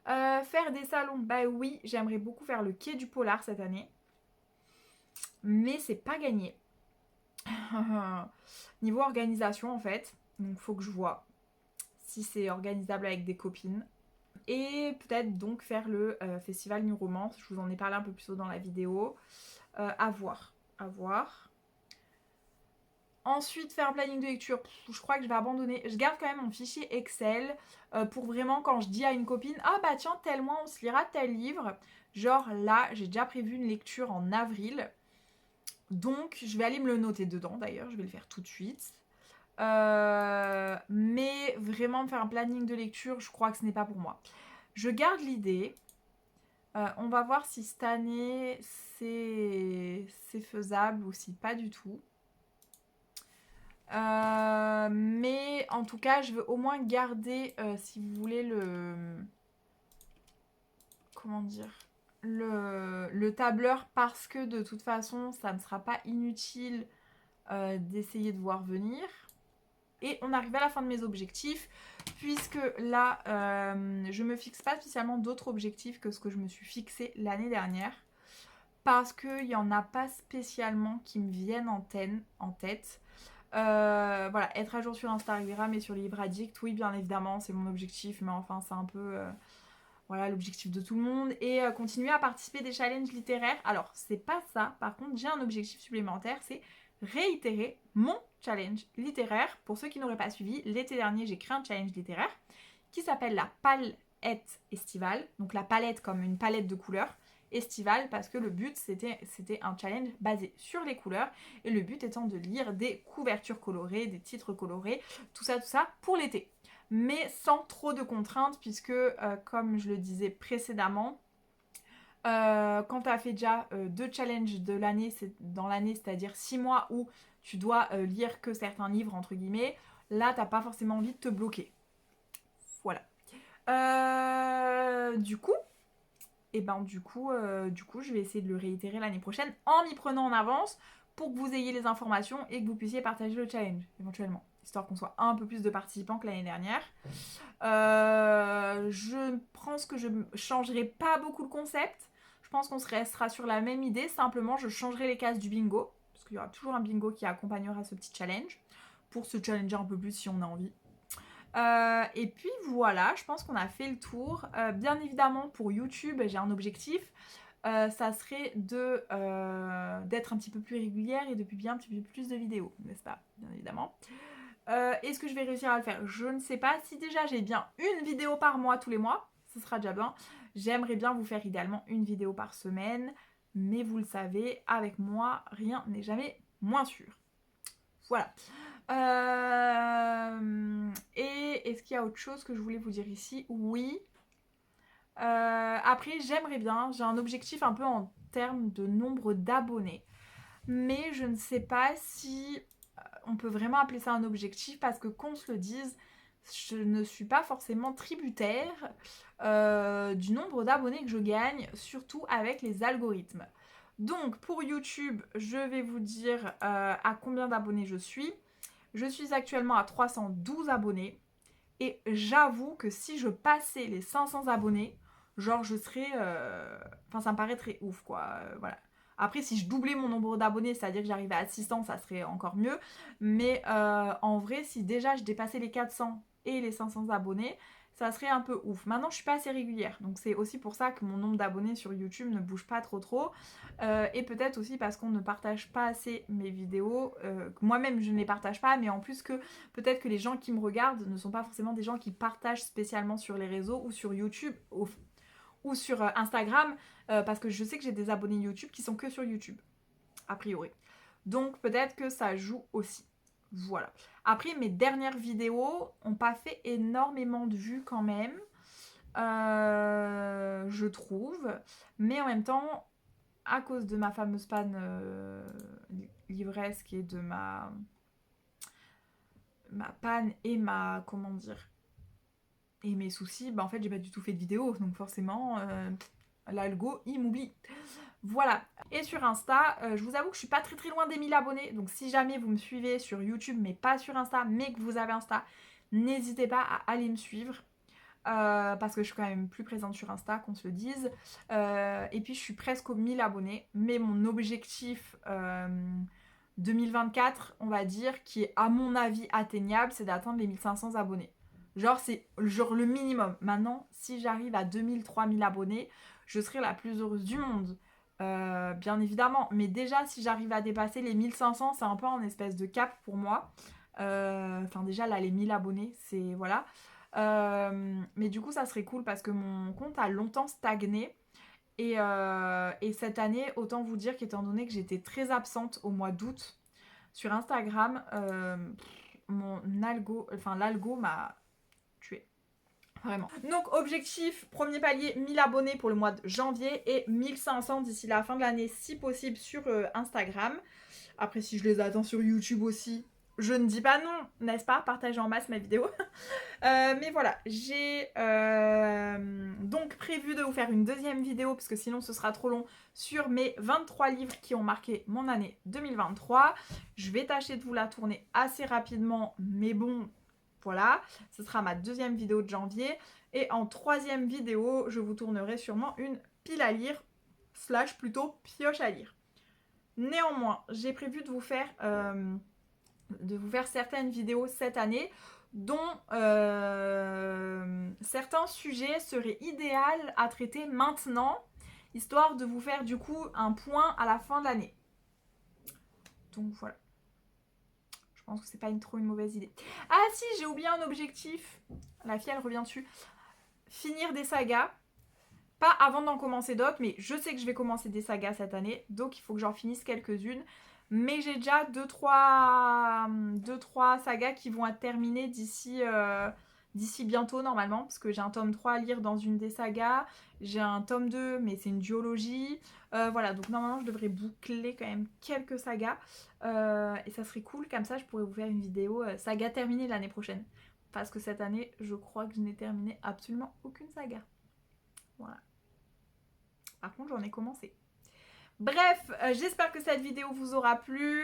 Faire des salons, oui, j'aimerais beaucoup faire le quai du Polar cette année. Mais c'est pas gagné. Niveau organisation, en fait, donc faut que je vois si c'est organisable avec des copines. Et peut-être donc faire le festival New Romance, je vous en ai parlé un peu plus tôt dans la vidéo. À voir. Ensuite, faire un planning de lecture, je crois que je vais abandonner. Je garde quand même mon fichier Excel pour vraiment quand je dis à une copine « Ah bah tiens, tel mois on se lira tel livre ». Genre là, j'ai déjà prévu une lecture en avril. Donc, je vais aller me le noter dedans d'ailleurs, je vais le faire tout de suite. Mais vraiment faire un planning de lecture, je crois que ce n'est pas pour moi. Je garde l'idée. On va voir si cette année c'est faisable ou si pas du tout. Mais en tout cas, je veux au moins garder, si vous voulez, comment dire, le tableur, parce que de toute façon, ça ne sera pas inutile d'essayer de voir venir. Et on arrive à la fin de mes objectifs, puisque là, je me fixe pas spécialement d'autres objectifs que ce que je me suis fixé l'année dernière, parce qu'il n'y en a pas spécialement qui me viennent en tête. Voilà, être à jour sur Instagram et sur Livre Addict, oui, bien évidemment, c'est mon objectif, mais enfin, c'est un peu voilà, l'objectif de tout le monde. Et continuer à participer des challenges littéraires. Alors, c'est pas ça, par contre, j'ai un objectif supplémentaire, c'est réitérer mon challenge littéraire. Pour ceux qui n'auraient pas suivi, l'été dernier, j'ai créé un challenge littéraire qui s'appelle la palette estivale. Donc, la palette comme une palette de couleurs. Estivale, parce que le but c'était un challenge basé sur les couleurs et le but étant de lire des couvertures colorées, des titres colorés, tout ça pour l'été, mais sans trop de contraintes, puisque comme je le disais précédemment, quand tu as fait déjà 2 challenges dans l'année, c'est-à-dire 6 mois où tu dois lire que certains livres entre guillemets, là t'as pas forcément envie de te bloquer. Voilà. Du coup, je vais essayer de le réitérer l'année prochaine en m'y prenant en avance pour que vous ayez les informations et que vous puissiez partager le challenge éventuellement, histoire qu'on soit un peu plus de participants que l'année dernière. Je pense que je ne changerai pas beaucoup le concept. Je pense qu'on restera sur la même idée. Simplement, je changerai les cases du bingo, parce qu'il y aura toujours un bingo qui accompagnera ce petit challenge, pour se challenger un peu plus si on a envie. Et puis voilà, je pense qu'on a fait le tour. Bien évidemment, pour YouTube, j'ai un objectif. Ça serait d'être un petit peu plus régulière et de publier un petit peu plus de vidéos, n'est-ce pas? Bien évidemment. Est-ce que je vais réussir à le faire? Je ne sais pas. Si déjà j'ai bien une vidéo par mois tous les mois, ce sera déjà bien. J'aimerais bien vous faire idéalement une vidéo par semaine. mais vous le savez, avec moi, rien n'est jamais moins sûr. Voilà. Et est-ce qu'il y a autre chose que je voulais vous dire ici? Oui. Après, j'aimerais bien, j'ai un objectif un peu en termes de nombre d'abonnés. Mais je ne sais pas si on peut vraiment appeler ça un objectif parce que qu'on se le dise, je ne suis pas forcément tributaire du nombre d'abonnés que je gagne, surtout avec les algorithmes. Donc pour YouTube, je vais vous dire à combien d'abonnés je suis. Je suis actuellement à 312 abonnés et j'avoue que si je passais les 500 abonnés, genre je serais... Enfin ça me paraît très ouf quoi, voilà. Après si je doublais mon nombre d'abonnés, c'est-à-dire que j'arrivais à 600, ça serait encore mieux. Mais en vrai, si déjà je dépassais les 400 et les 500 abonnés, ça serait un peu ouf. Maintenant, je suis pas assez régulière, donc c'est aussi pour ça que mon nombre d'abonnés sur YouTube ne bouge pas trop. Et peut-être aussi parce qu'on ne partage pas assez mes vidéos. Moi-même, je ne les partage pas, mais en plus que peut-être que les gens qui me regardent ne sont pas forcément des gens qui partagent spécialement sur les réseaux ou sur YouTube ou sur Instagram, parce que je sais que j'ai des abonnés YouTube qui sont que sur YouTube, a priori. Donc peut-être que ça joue aussi. Voilà. Après, mes dernières vidéos n'ont pas fait énormément de vues quand même, je trouve. Mais en même temps, à cause de ma fameuse panne livresque et de ma panne et ma... comment dire, et mes soucis, bah en fait j'ai pas du tout fait de vidéo, donc forcément l'algo il m'oublie. Voilà. Et sur Insta, je vous avoue que je suis pas très loin des 1000 abonnés, donc si jamais vous me suivez sur YouTube mais pas sur Insta, mais que vous avez Insta, n'hésitez pas à aller me suivre. Parce que je suis quand même plus présente sur Insta, qu'on se le dise. Et puis je suis presque aux 1000 abonnés, mais mon objectif 2024, on va dire, qui est à mon avis atteignable, c'est d'atteindre les 1500 abonnés. Genre c'est genre le minimum. Maintenant, si j'arrive à 2000, 3000 abonnés, je serai la plus heureuse du monde. Bien évidemment. Mais déjà, si j'arrive à dépasser les 1500, c'est un peu un espèce de cap pour moi. Enfin déjà là, les 1000 abonnés, c'est... Voilà. Mais du coup, ça serait cool parce que mon compte a longtemps stagné. Et cette année, autant vous dire qu'étant donné que j'étais très absente au mois d'août sur Instagram, mon algo, enfin l'algo m'a tué. Vraiment. Donc objectif, premier palier, 1000 abonnés pour le mois de janvier et 1500 d'ici la fin de l'année si possible sur Instagram. Après si je les attends sur YouTube aussi, je ne dis pas non, n'est-ce pas? Partagez en masse ma vidéo. Mais voilà, j'ai donc prévu de vous faire une deuxième vidéo, parce que sinon ce sera trop long, sur mes 23 livres qui ont marqué mon année 2023. Je vais tâcher de vous la tourner assez rapidement, mais bon, voilà. Ce sera ma deuxième vidéo de janvier. Et en troisième vidéo, je vous tournerai sûrement une pile à lire, / plutôt pioche à lire. Néanmoins, j'ai prévu de vous faire certaines vidéos cette année dont certains sujets seraient idéaux à traiter maintenant, histoire de vous faire du coup un point à la fin de l'année. Donc voilà. Je pense que c'est pas trop une mauvaise idée. Ah si, j'ai oublié un objectif. La fille, elle revient dessus. Finir des sagas. Pas avant d'en commencer d'autres, mais je sais que je vais commencer des sagas cette année, donc il faut que j'en finisse quelques-unes. Mais j'ai déjà 2-3 sagas qui vont être terminées d'ici bientôt normalement, parce que j'ai un tome 3 à lire dans une des sagas, j'ai un tome 2 mais c'est une duologie. Voilà, donc normalement je devrais boucler quand même quelques sagas. Et ça serait cool, comme ça je pourrais vous faire une vidéo saga terminée l'année prochaine. Parce que cette année, je crois que je n'ai terminé absolument aucune saga. Voilà. Par contre, j'en ai commencé. Bref, j'espère que cette vidéo vous aura plu.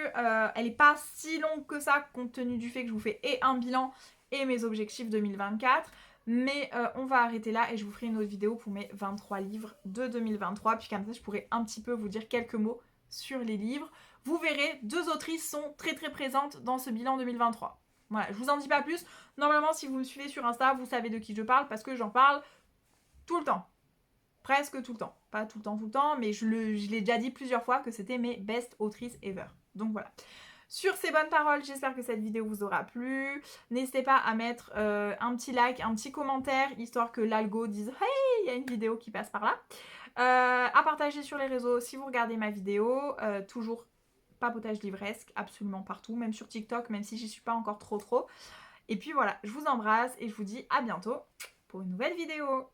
Elle n'est pas si longue que ça, compte tenu du fait que je vous fais et un bilan et mes objectifs 2024. Mais on va arrêter là et je vous ferai une autre vidéo pour mes 23 livres de 2023. Puis comme ça, je pourrai un petit peu vous dire quelques mots sur les livres. Vous verrez, 2 autrices sont très présentes dans ce bilan 2023. Voilà, je vous en dis pas plus. Normalement, si vous me suivez sur Insta, vous savez de qui je parle parce que j'en parle tout le temps. Presque tout le temps. Pas tout le temps, mais je l'ai déjà dit plusieurs fois que c'était mes best autrices ever. Donc voilà. Sur ces bonnes paroles, j'espère que cette vidéo vous aura plu. N'hésitez pas à mettre un petit like, un petit commentaire, histoire que l'algo dise « Hey, il y a une vidéo qui passe par là ». À partager sur les réseaux si vous regardez ma vidéo. Toujours papotage livresque, absolument partout, même sur TikTok, même si j'y suis pas encore trop. Et puis voilà, je vous embrasse et je vous dis à bientôt pour une nouvelle vidéo.